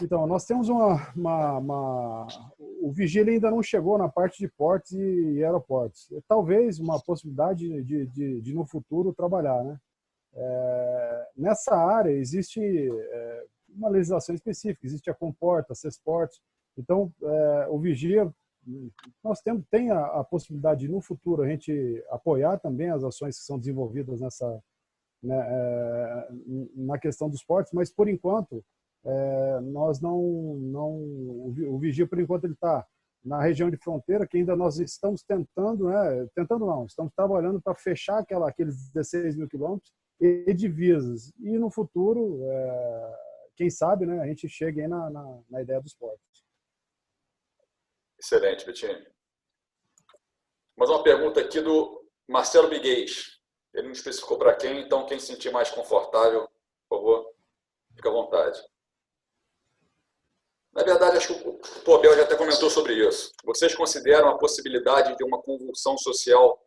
Então, nós temos o Vigia ainda não chegou na parte de portos e aeroportos. Talvez uma possibilidade de no futuro trabalhar, né? Nessa área existe uma legislação específica, existe a Comporta, a Sesportes. Então, o Vigia, nós tem a possibilidade de no futuro a gente apoiar também as ações que são desenvolvidas na questão dos portos, mas por enquanto nós o Vigia por enquanto ele está na região de fronteira, que ainda nós estamos estamos trabalhando para fechar aqueles 16 mil quilômetros e divisas, e no futuro quem sabe, né, a gente chegue aí na ideia dos portos. Excelente, Bettini. Mais uma pergunta aqui do Marcelo Biguês. Ele não especificou para quem, então quem se sentir mais confortável, por favor, fique à vontade. Na verdade, acho que o Pobel já até comentou sobre isso. Vocês consideram a possibilidade de uma convulsão social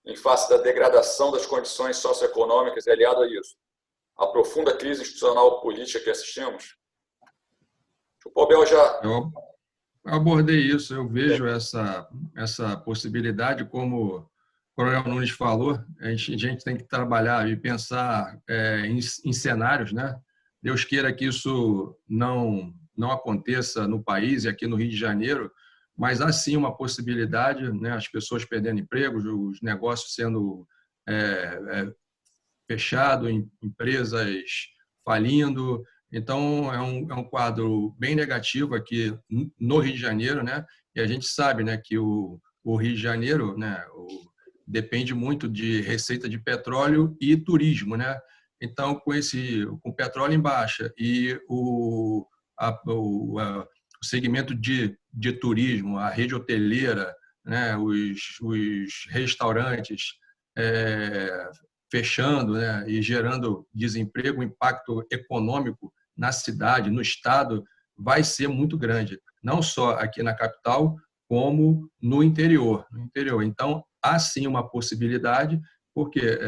em face da degradação das condições socioeconômicas e aliado a isso, a profunda crise institucional política que assistimos? O Pobel já... Eu abordei isso, eu vejo essa possibilidade, como o Coronel Nunes falou, a gente tem que trabalhar e pensar em cenários, né? Deus queira que isso não aconteça no país e aqui no Rio de Janeiro, mas há sim uma possibilidade, né? As pessoas perdendo empregos, os negócios sendo fechados, empresas falindo. Então, é um quadro bem negativo aqui no Rio de Janeiro, né? E a gente sabe, né, que o Rio de Janeiro, né, depende muito de receita de petróleo e turismo, né? Então, com o petróleo em baixa e o segmento de turismo, a rede hoteleira, né, os restaurantes fechando, né, e gerando desemprego, o impacto econômico na cidade, no estado, vai ser muito grande, não só aqui na capital, como no interior. Então, há sim uma possibilidade, porque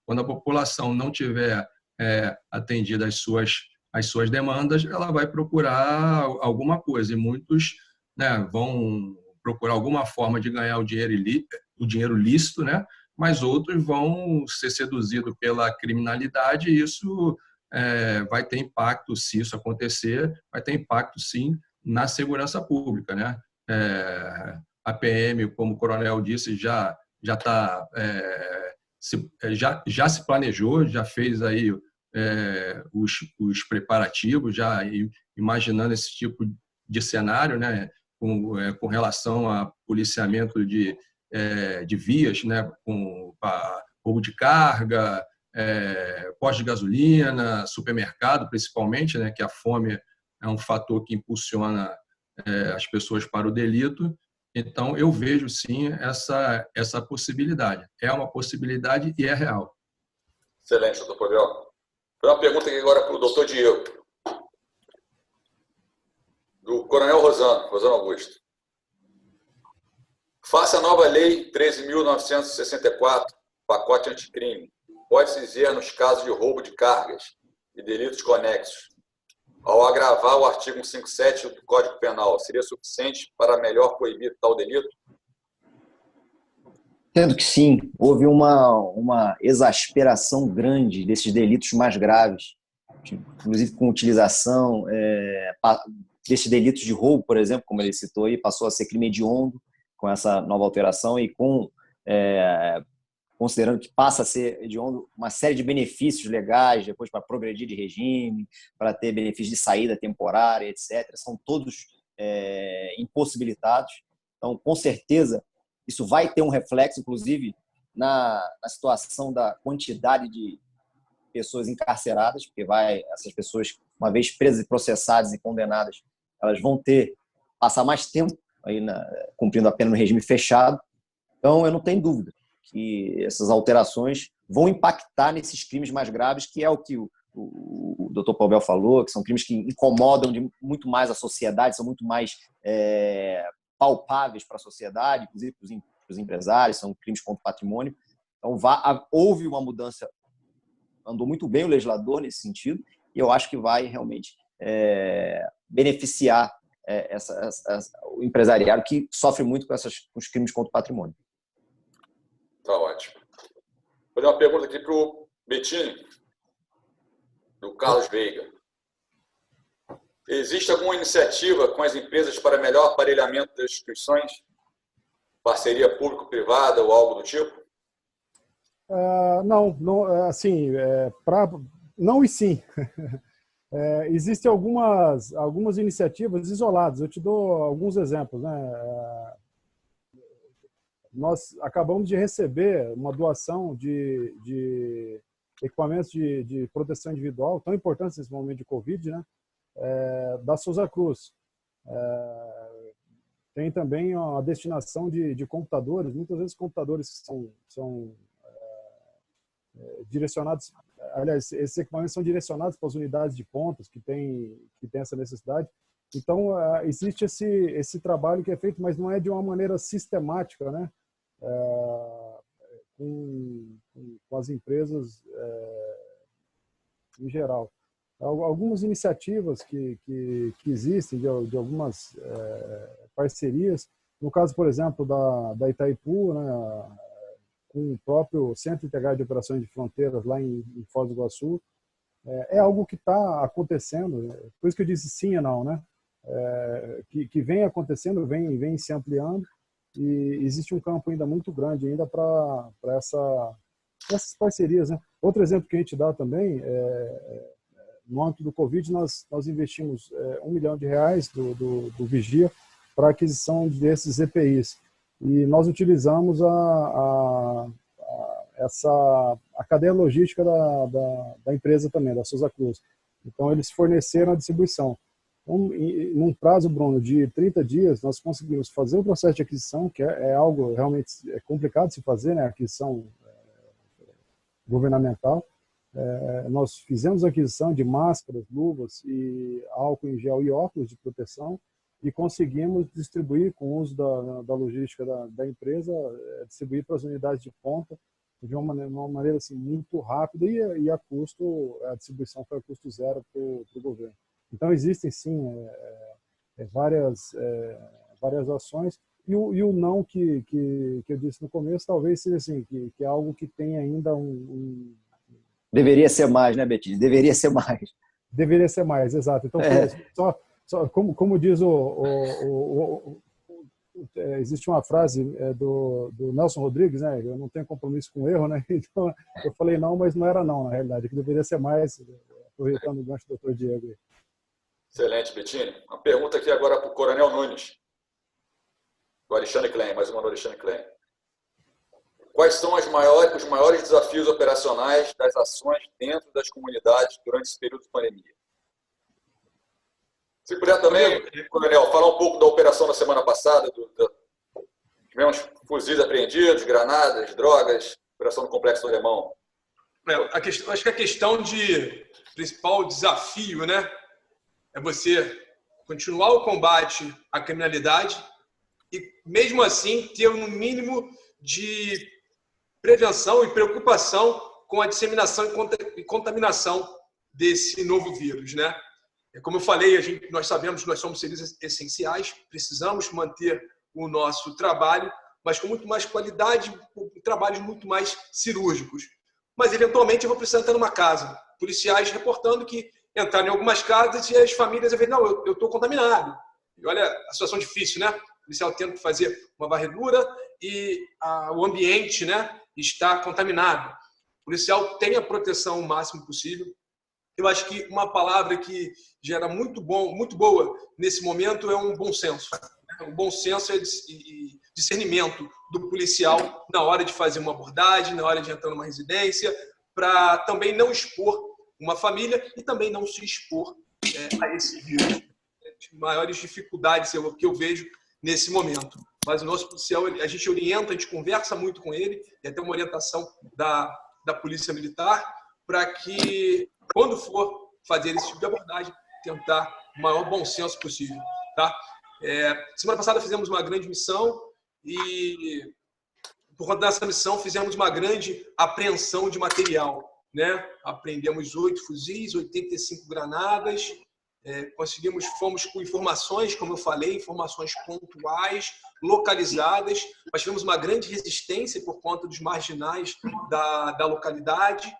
quando a população não tiver atendida às suas demandas, ela vai procurar alguma coisa, e muitos, né, vão procurar alguma forma de ganhar o dinheiro lícito, né, mas outros vão ser seduzidos pela criminalidade, e isso vai ter impacto, se isso acontecer, vai ter impacto, sim, na segurança pública, né? A PM, como o coronel disse, já se planejou, já fez aí os preparativos, já imaginando esse tipo de cenário, né? Com relação a policiamento de vias, né? Com roubo de carga, posto de gasolina, supermercado, principalmente, né? Que a fome é um fator que impulsiona as pessoas para o delito. Então, eu vejo, sim, essa possibilidade. É uma possibilidade e é real. Excelente, doutor Pavel. Foi uma pergunta aqui agora para o doutor Diego, do coronel Rosano Augusto. Face à nova lei 13.964, pacote anticrime, pode-se dizer nos casos de roubo de cargas e delitos conexos, ao agravar o artigo 157 do Código Penal, seria suficiente para melhor coibir tal delito? Entendo que sim. Houve uma exasperação grande desses delitos mais graves, inclusive com utilização desses delitos de roubo, por exemplo, como ele citou aí, passou a ser crime hediondo com essa nova alteração e considerando que passa a ser hediondo uma série de benefícios legais depois para progredir de regime, para ter benefícios de saída temporária, etc. São todos impossibilitados. Então, com certeza, isso vai ter um reflexo, inclusive, na situação da quantidade de pessoas encarceradas, porque essas pessoas, uma vez presas e processadas e condenadas, elas vão passar mais tempo aí cumprindo a pena no regime fechado. Então, eu não tenho dúvida que essas alterações vão impactar nesses crimes mais graves, que é o que o doutor Pavel falou, que são crimes que incomodam muito mais a sociedade, são muito mais palpáveis para a sociedade, inclusive para os empresários, são crimes contra o patrimônio. Então, houve uma mudança, andou muito bem o legislador nesse sentido, e eu acho que vai realmente beneficiar o empresariado que sofre muito com os crimes contra o patrimônio. Tá ótimo. Vou fazer uma pergunta aqui para o Bettini, do Carlos Veiga. Existe alguma iniciativa com as empresas para melhor aparelhamento das instituições? Parceria público-privada ou algo do tipo? Não, assim, não e sim. Existem algumas iniciativas isoladas. Eu te dou alguns exemplos, né? Nós acabamos de receber uma doação de equipamentos de proteção individual, tão importantes nesse momento de Covid, né? Da Souza Cruz. Tem também a destinação de computadores, muitas vezes computadores que são direcionados, aliás, esses equipamentos são direcionados para as unidades de pontos que tem essa necessidade. Então, existe esse trabalho que é feito, mas não é de uma maneira sistemática, né? Com as empresas em geral. Algumas iniciativas que existem, de algumas parcerias, no caso, por exemplo, da Itaipu, né, com o próprio Centro Integrado de Operações de Fronteiras lá em Foz do Iguaçu, é algo que está acontecendo, por isso que eu disse sim e não, né? Que vem acontecendo, vem se ampliando, e existe um campo ainda muito grande ainda para essas parcerias, né? Outro exemplo que a gente dá também, no âmbito do Covid, nós investimos R$1 milhão do Vigia para aquisição desses EPIs. e nós utilizamos a cadeia logística da empresa também, da Souza Cruz. Então, eles forneceram a distribuição. Então, num prazo, Bruno, de 30 dias, nós conseguimos fazer o processo de aquisição, que é algo realmente complicado de se fazer, né? Aquisição governamental. Nós fizemos a aquisição de máscaras, luvas, e álcool em gel e óculos de proteção, e conseguimos distribuir, com o uso da logística da empresa, distribuir para as unidades de ponta de uma maneira assim, muito rápida, e a distribuição foi a custo zero para o governo. Então, existem, sim, várias ações, e o não que eu disse no começo, talvez seja assim, que é algo que tem ainda Deveria ser mais, né, Betinho? Deveria ser mais. Deveria ser mais, exato. Então, só como diz existe uma frase do Nelson Rodrigues, né? Eu não tenho compromisso com erro, né? Então, eu falei não, mas não era não, na realidade, que deveria ser mais, aproveitando o gancho do Dr. Diego. Excelente, Bettini. Uma pergunta aqui agora para o Coronel Nunes, do Alexandre Klein, mais uma do Alexandre Klein. Quais são os maiores desafios operacionais das ações dentro das comunidades durante esse período de pandemia? Se puder também, Coronel, falar um pouco da operação da semana passada. Tivemos fuzis apreendidos, granadas, drogas, operação no Complexo do Alemão. Acho que a questão de principal desafio, né, é você continuar o combate à criminalidade e, mesmo assim, ter um mínimo de prevenção e preocupação com a disseminação e contaminação desse novo vírus, né? Como eu falei, nós sabemos que nós somos seres essenciais, precisamos manter o nosso trabalho, mas com muito mais qualidade, com trabalhos muito mais cirúrgicos. Mas, eventualmente, eu vou precisar entrar numa casa. Policiais reportando que entraram em algumas casas e as famílias dizem, não, eu estou contaminado. E olha a situação difícil, né? O policial tendo que fazer uma varredura e o ambiente, né, está contaminado. O policial tem a proteção o máximo possível. Eu acho que uma palavra que gera muito boa nesse momento é um bom senso. Um bom senso e discernimento do policial na hora de fazer uma abordagem, na hora de entrar numa residência, para também não expor uma família e também não se expor a esse vírus. As maiores dificuldades que eu vejo nesse momento. Mas o nosso policial, a gente orienta, a gente conversa muito com ele, e até uma orientação da Polícia Militar, para que, quando for fazer esse tipo de abordagem, tentar o maior bom senso possível. Tá? Semana passada fizemos uma grande missão e, por conta dessa missão, fizemos uma grande apreensão de material. Né? Apreendemos 8 fuzis, 85 granadas, fomos com informações, como eu falei, informações pontuais, localizadas, mas tivemos uma grande resistência por conta dos marginais da localidade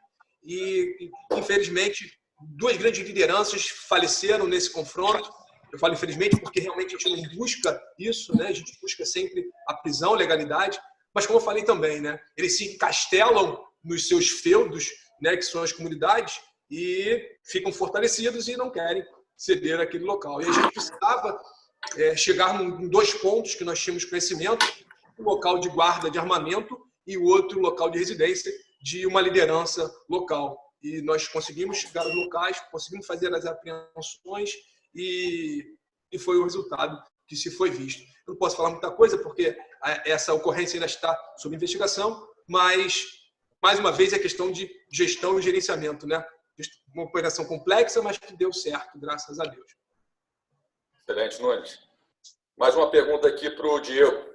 e, infelizmente, 2 grandes lideranças faleceram nesse confronto. Eu falo infelizmente porque realmente a gente não busca isso, né? A gente busca sempre a prisão, a legalidade, mas como eu falei também, né? Eles se encastelam nos seus feudos, né? Que são as comunidades, e ficam fortalecidos e não querem ceder aquele local. E a gente precisava chegar em 2 pontos que nós tínhamos conhecimento, um local de guarda de armamento e o outro local de residência de uma liderança local. E nós conseguimos chegar aos locais, conseguimos fazer as apreensões e foi o resultado que se foi visto. Eu não posso falar muita coisa porque essa ocorrência ainda está sob investigação, mas, mais uma vez, é questão de gestão e gerenciamento, né? Uma operação complexa, mas que deu certo, graças a Deus. Excelente, Nunes. Mais uma pergunta aqui para o Diego.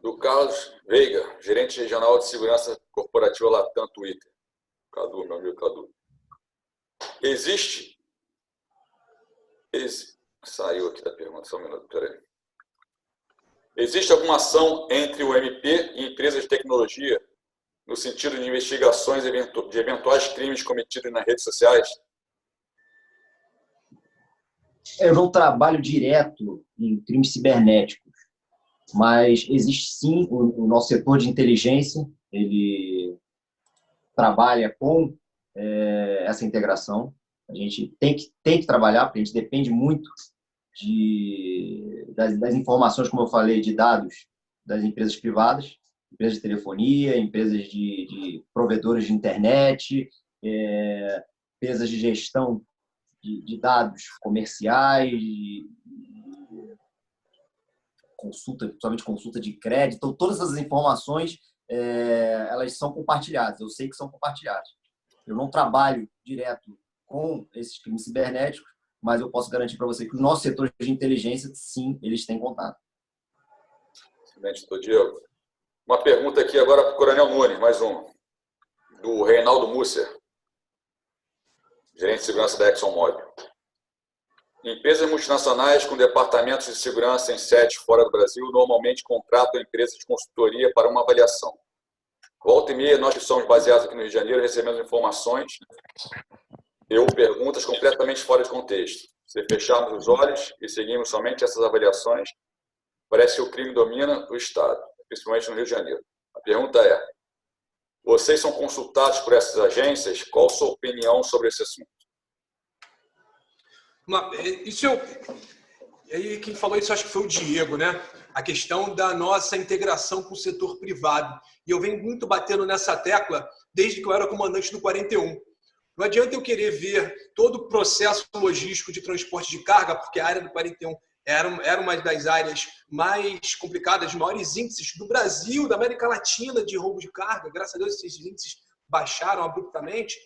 Do Carlos Veiga, gerente regional de segurança corporativa Latam Twitter. Cadu, meu amigo Cadu. Saiu aqui da pergunta, só um minuto, peraí. Existe alguma ação entre o MP e empresas de tecnologia no sentido de investigações de eventuais crimes cometidos nas redes sociais? Eu não trabalho direto em crimes cibernéticos, mas existe sim o nosso setor de inteligência, ele trabalha com essa integração. A gente tem que trabalhar, porque a gente depende muito, das informações, como eu falei, de dados das empresas privadas, empresas de telefonia, empresas de provedores de internet, empresas de gestão de dados comerciais, consulta, principalmente consulta de crédito. Então, todas essas informações elas são compartilhadas. Eu sei que são compartilhadas. Eu não trabalho direto com esses crimes cibernéticos, mas eu posso garantir para você que os nossos setores de inteligência, sim, eles têm contato. Excelente, doutor Diego. Uma pergunta aqui agora para o Coronel Nunes, mais um, do Reinaldo Musser, gerente de segurança da ExxonMobil. Empresas multinacionais com departamentos de segurança em sedes fora do Brasil normalmente contratam empresas de consultoria para uma avaliação. Volta e meia, nós que somos baseados aqui no Rio de Janeiro, recebemos informações perguntas completamente fora de contexto. Se fecharmos os olhos e seguirmos somente essas avaliações, parece que o crime domina o Estado, principalmente no Rio de Janeiro. A pergunta é, vocês são consultados por essas agências? Qual a sua opinião sobre esse assunto? Aí quem falou isso acho que foi o Diego, né? A questão da nossa integração com o setor privado. E eu venho muito batendo nessa tecla desde que eu era comandante do 41. Não adianta eu querer ver todo o processo logístico de transporte de carga, porque a área do 41 era uma das áreas mais complicadas, de maiores índices do Brasil, da América Latina, de roubo de carga. Graças a Deus, esses índices baixaram abruptamente.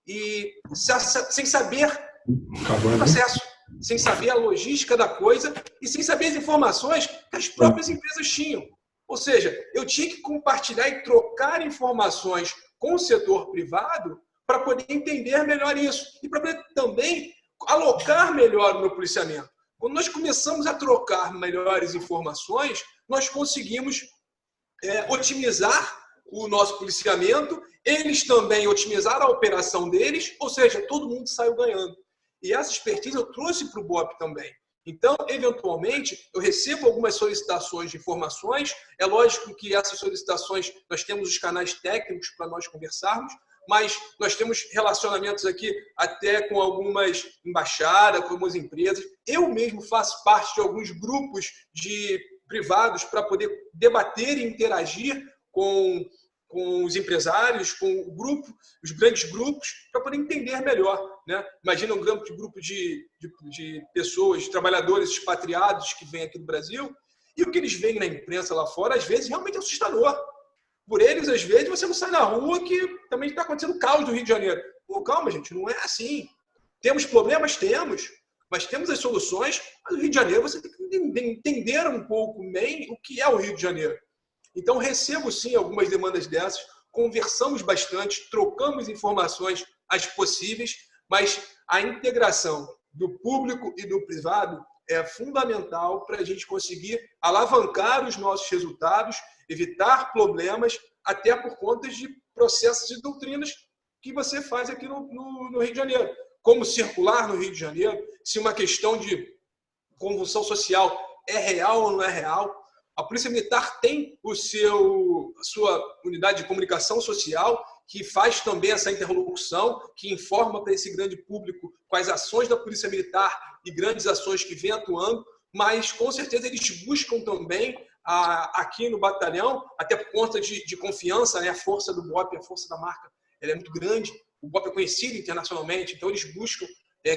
E sem saber o processo, sem saber a logística da coisa e sem saber as informações que as próprias empresas tinham. Ou seja, eu tinha que compartilhar e trocar informações com o setor privado para poder entender melhor isso e para poder também alocar melhor o meu policiamento. Quando nós começamos a trocar melhores informações, nós conseguimos otimizar o nosso policiamento, eles também otimizaram a operação deles, ou seja, todo mundo saiu ganhando. E essa expertise eu trouxe para o BOP também. Então, eventualmente, eu recebo algumas solicitações de informações. É lógico que essas solicitações, nós temos os canais técnicos para nós conversarmos, mas nós temos relacionamentos aqui até com algumas embaixadas, com algumas empresas. Eu mesmo faço parte de alguns grupos privados para poder debater e interagir com os empresários, com o grupo, os grandes grupos, para poder entender melhor, né? Imagina um grande grupo de pessoas, de trabalhadores expatriados que vêm aqui do Brasil, e o que eles veem na imprensa lá fora, às vezes, realmente é assustador. Por eles, às vezes, você não sai na rua que também está acontecendo caos no Rio de Janeiro. Pô, calma, gente, não é assim. Temos problemas? Temos. Mas temos as soluções. Mas no Rio de Janeiro você tem que entender um pouco bem o que é o Rio de Janeiro. Então, recebo, sim, algumas demandas dessas. Conversamos bastante, trocamos informações as possíveis, mas a integração do público e do privado é fundamental para a gente conseguir alavancar os nossos resultados, evitar problemas, até por conta de processos e doutrinas que você faz aqui no Rio de Janeiro. Como circular no Rio de Janeiro, se uma questão de convulsão social é real ou não é real. A Polícia Militar tem a sua unidade de comunicação social, que faz também essa interlocução, que informa para esse grande público quais ações da Polícia Militar e grandes ações que vem atuando, mas com certeza eles buscam também aqui no batalhão, até por conta de confiança, né? A força do BOP, a força da marca, ela é muito grande, o BOP é conhecido internacionalmente, então eles buscam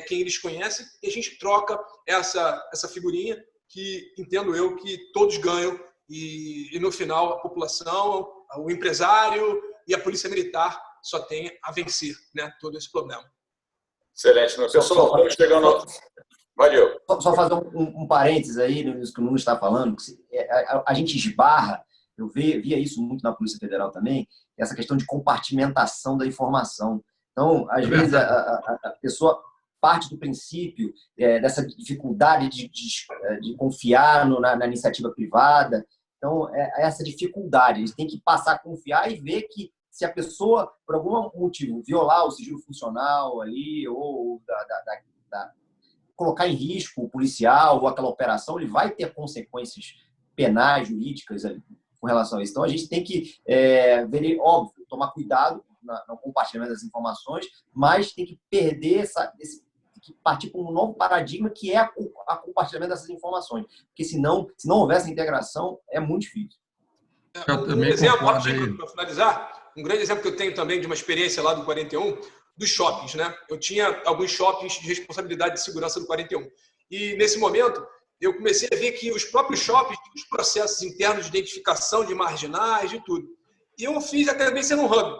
quem eles conhecem e a gente troca essa figurinha que entendo eu que todos ganham e no final a população, o empresário e a Polícia Militar só tem a vencer, né, todo esse problema. Excelente. Pessoal, estamos chegando... Valeu. Só fazer um parênteses aí nisso que o Nuno está falando. A gente esbarra, eu via isso muito na Polícia Federal também, essa questão de compartimentação da informação. Então, às vezes, a pessoa parte do princípio dessa dificuldade de confiar na iniciativa privada. Então, essa dificuldade, a gente tem que passar a confiar e ver que se a pessoa, por algum motivo, violar o sigilo funcional ali, ou colocar em risco o policial ou aquela operação, ele vai ter consequências penais, jurídicas ali, com relação a isso. Então, a gente tem que, óbvio, tomar cuidado no compartilhamento das informações, mas tem que perder que partir para um novo paradigma, que é a compartilhamento dessas informações. Porque se não houver essa integração, é muito difícil. Um exemplo, para finalizar, um grande exemplo que eu tenho também de uma experiência lá do 41, dos shoppings, né? Eu tinha alguns shoppings de responsabilidade de segurança do 41. E, nesse momento, eu comecei a ver que os próprios shoppings tinham os processos internos de identificação de marginais, de tudo. E eu acabei sendo um hub.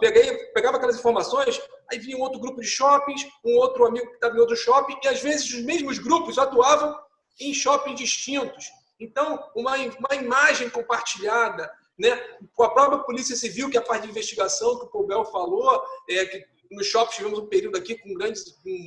Pegava aquelas informações, aí vinha um outro grupo de shoppings, um outro amigo que estava em outro shopping, e, às vezes, os mesmos grupos atuavam em shoppings distintos. Então, uma imagem compartilhada, né? Com a própria Polícia Civil, que é a parte de investigação que o Paul falou, que nos shoppings tivemos um período aqui com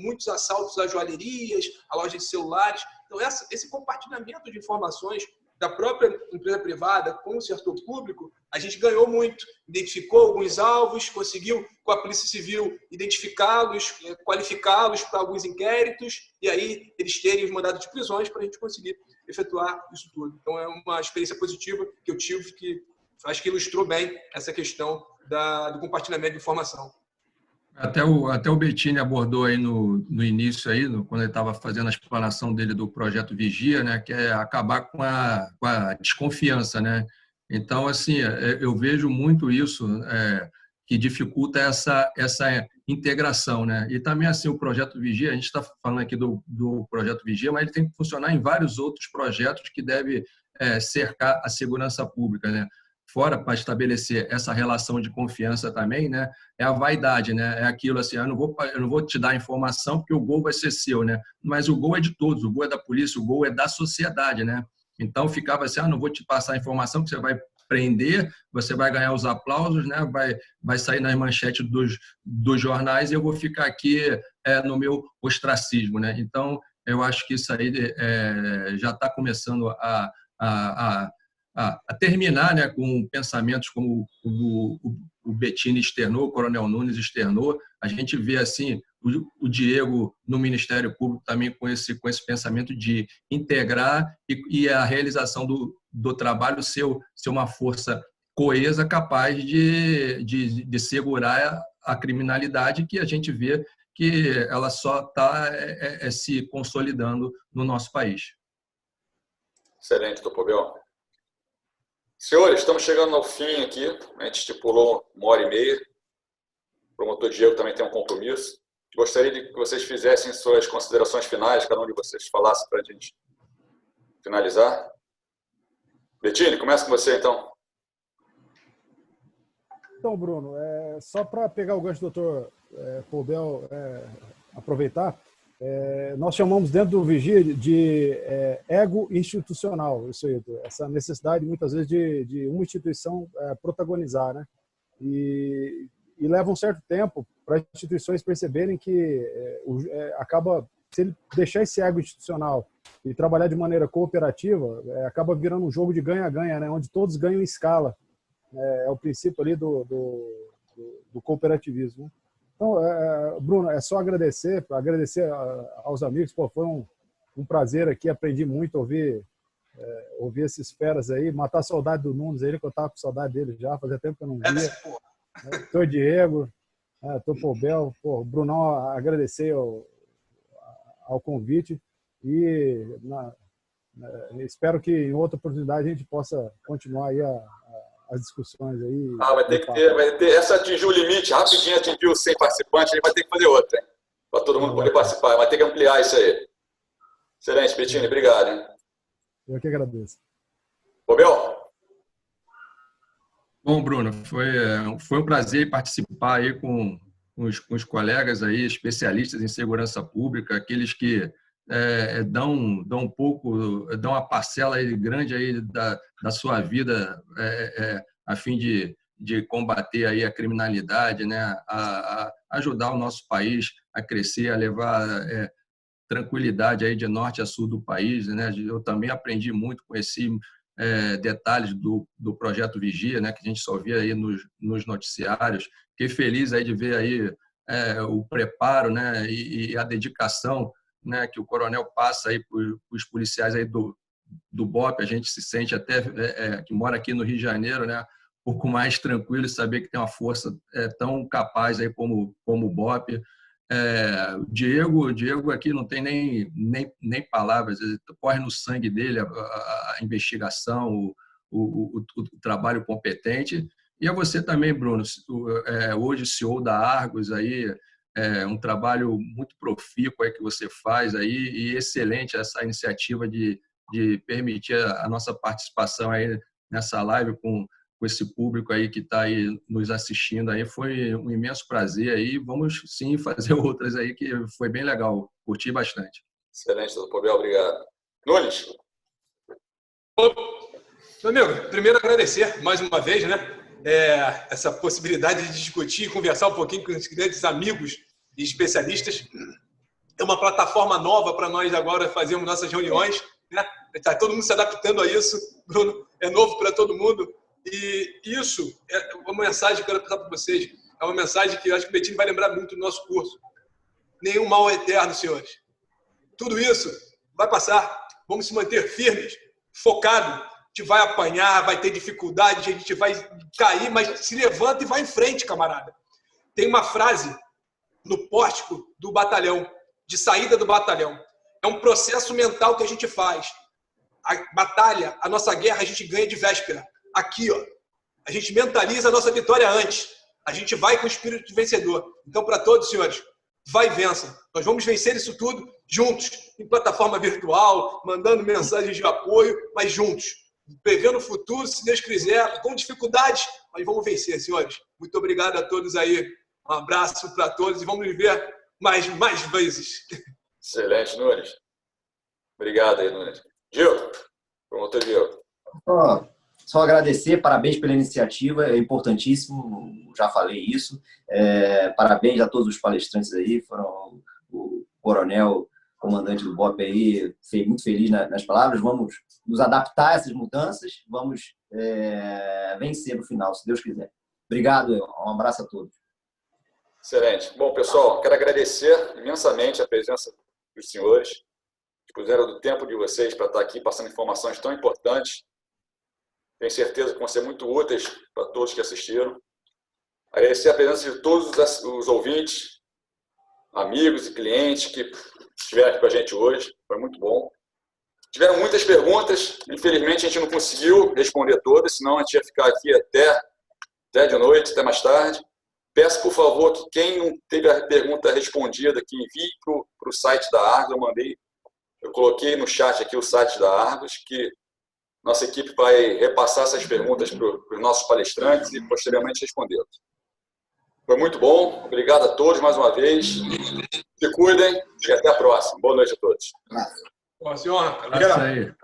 muitos assaltos a joalherias, a lojas de celulares. Então, esse compartilhamento de informações da própria empresa privada com o setor público, a gente ganhou muito. Identificou alguns alvos, conseguiu, com a Polícia Civil, identificá-los, qualificá-los para alguns inquéritos, e aí eles terem os mandados de prisões para a gente conseguir efetuar isso tudo. Então, é uma experiência positiva que eu tive, que acho que ilustrou bem essa questão do compartilhamento de informação. Até o Bettini abordou aí no início, aí, quando ele estava fazendo a explanação dele do projeto Vigia, né, que é acabar com a desconfiança, né? Então, assim, eu vejo muito isso que dificulta essa integração, né? E também, assim, o projeto Vigia, a gente está falando aqui do projeto Vigia, mas ele tem que funcionar em vários outros projetos que devem cercar a segurança pública, né? Fora para estabelecer essa relação de confiança também, né? É a vaidade, né? É aquilo assim, eu não vou te dar informação porque o gol vai ser seu, né? Mas o gol é de todos, o gol é da polícia, o gol é da sociedade, né? Então ficava assim, não vou te passar a informação que você vai prender, você vai ganhar os aplausos, né? Vai sair nas manchetes dos jornais e eu vou ficar aqui no meu ostracismo, né? Então eu acho que isso aí já está começando a terminar, né, com pensamentos como o Bettini externou, o Coronel Nunes externou. A gente vê assim o Diego no Ministério Público também com esse pensamento de integrar e a realização do trabalho ser uma força coesa capaz de segurar a criminalidade, que a gente vê que ela só está se consolidando no nosso país. Excelente, Topobel. Senhores, estamos chegando ao fim aqui. A gente estipulou 1h30. O promotor Diego também tem um compromisso. Gostaria de que vocês fizessem suas considerações finais, cada um de vocês falasse para a gente finalizar. Bettini, começa com você, então. Então, Bruno, só para pegar o gancho do Dr. Paul, aproveitar, nós chamamos dentro do Vigia de ego institucional, isso aí, essa necessidade muitas vezes de uma instituição protagonizar, né? E leva um certo tempo para as instituições perceberem que se ele deixar esse ego institucional e trabalhar de maneira cooperativa, acaba virando um jogo de ganha-ganha, né? Onde todos ganham em escala. É o princípio ali do cooperativismo, né? Então, Bruno, é só agradecer aos amigos. Pô, foi um prazer aqui, aprendi muito, ouvir esses feras aí, matar a saudade do Nunes aí, que eu estava com saudade dele já, fazia tempo que eu não via. Tô Diego, tô Paul, pô, Brunão, agradecer ao convite e espero que em outra oportunidade a gente possa continuar aí as discussões aí. Vai ter. Essa atingiu o limite, rapidinho atingiu 100 participantes, a gente vai ter que fazer outra, para todo mundo poder participar. Vai ter que ampliar isso aí. Excelente, Bettini, obrigado. Hein? Eu que agradeço. Bobel? Bom, Bruno, foi um prazer participar aí com os colegas aí, especialistas em segurança pública, aqueles que dão uma parcela aí grande aí da sua vida a fim de combater aí a criminalidade, né? A ajudar o nosso país a crescer, a levar tranquilidade aí de norte a sul do país, né? Eu também aprendi muito, conheci detalhes do projeto Vigia, né? Que a gente só via aí nos noticiários. Fiquei feliz aí de ver aí o preparo, né? E a dedicação, né, que o coronel passa aí para os policiais aí do BOP. A gente se sente até, que mora aqui no Rio de Janeiro, né, um pouco mais tranquilo e saber que tem uma força tão capaz aí como o BOP. Diego aqui não tem nem palavras, corre no sangue dele a investigação, o trabalho competente. E a você também, Bruno, hoje CEO da Argos, aí, um trabalho muito profícuo aí que você faz aí, e excelente essa iniciativa de permitir a nossa participação aí nessa live com esse público aí que está aí nos assistindo aí. Foi um imenso prazer aí. Vamos sim fazer outras aí, que foi bem legal. Curti bastante. Excelente, doutor Pobel, obrigado. Nunes. Meu amigo, primeiro agradecer mais uma vez, né? Essa possibilidade de discutir e conversar um pouquinho com os grandes amigos e especialistas. É uma plataforma nova para nós agora fazermos nossas reuniões, né? Está todo mundo se adaptando a isso, Bruno. É novo para todo mundo. E isso é uma mensagem que eu quero passar para vocês. É uma mensagem que eu acho que o Bettini vai lembrar muito do nosso curso. Nenhum mal é eterno, senhores. Tudo isso vai passar. Vamos se manter firmes, focados. A gente vai apanhar, vai ter dificuldade, a gente vai cair, mas se levanta e vai em frente, camarada. Tem uma frase no pórtico do batalhão, de saída do batalhão. É um processo mental que a gente faz. A batalha, a nossa guerra, a gente ganha de véspera. Aqui, ó, a gente mentaliza a nossa vitória antes. A gente vai com o espírito de vencedor. Então, para todos, senhores, vai e vença. Nós vamos vencer isso tudo juntos, em plataforma virtual, mandando mensagens de apoio, mas juntos. Prevendo o futuro, se Deus quiser, com dificuldades, mas vamos vencer, senhores. Muito obrigado a todos aí. Um abraço para todos e vamos viver mais vezes. Excelente, Nunes. Obrigado aí, Nunes. Gil, promotor Gil. Só agradecer, parabéns pela iniciativa, é importantíssimo, já falei isso. Parabéns a todos os palestrantes aí, foram o coronel, comandante do BOP aí, fiquei muito feliz nas palavras. Vamos nos adaptar a essas mudanças, vamos vencer no final, se Deus quiser. Obrigado, um abraço a todos. Excelente. Bom, pessoal, quero agradecer imensamente a presença dos senhores, que puseram do tempo de vocês para estar aqui passando informações tão importantes. Tenho certeza que vão ser muito úteis para todos que assistiram. Agradecer a presença de todos os ouvintes, amigos e clientes que estiveram aqui com a gente hoje. Foi muito bom. Tiveram muitas perguntas. Infelizmente, a gente não conseguiu responder todas, senão a gente ia ficar aqui até de noite, até mais tarde. Peço, por favor, que quem não teve a pergunta respondida, que envie para o site da Argos. Eu coloquei no chat aqui o site da Argos, que nossa equipe vai repassar essas perguntas para os nossos palestrantes e posteriormente respondê-las. Foi muito bom. Obrigado a todos mais uma vez. Se cuidem e até a próxima. Boa noite a todos. Boa senhora. É isso aí.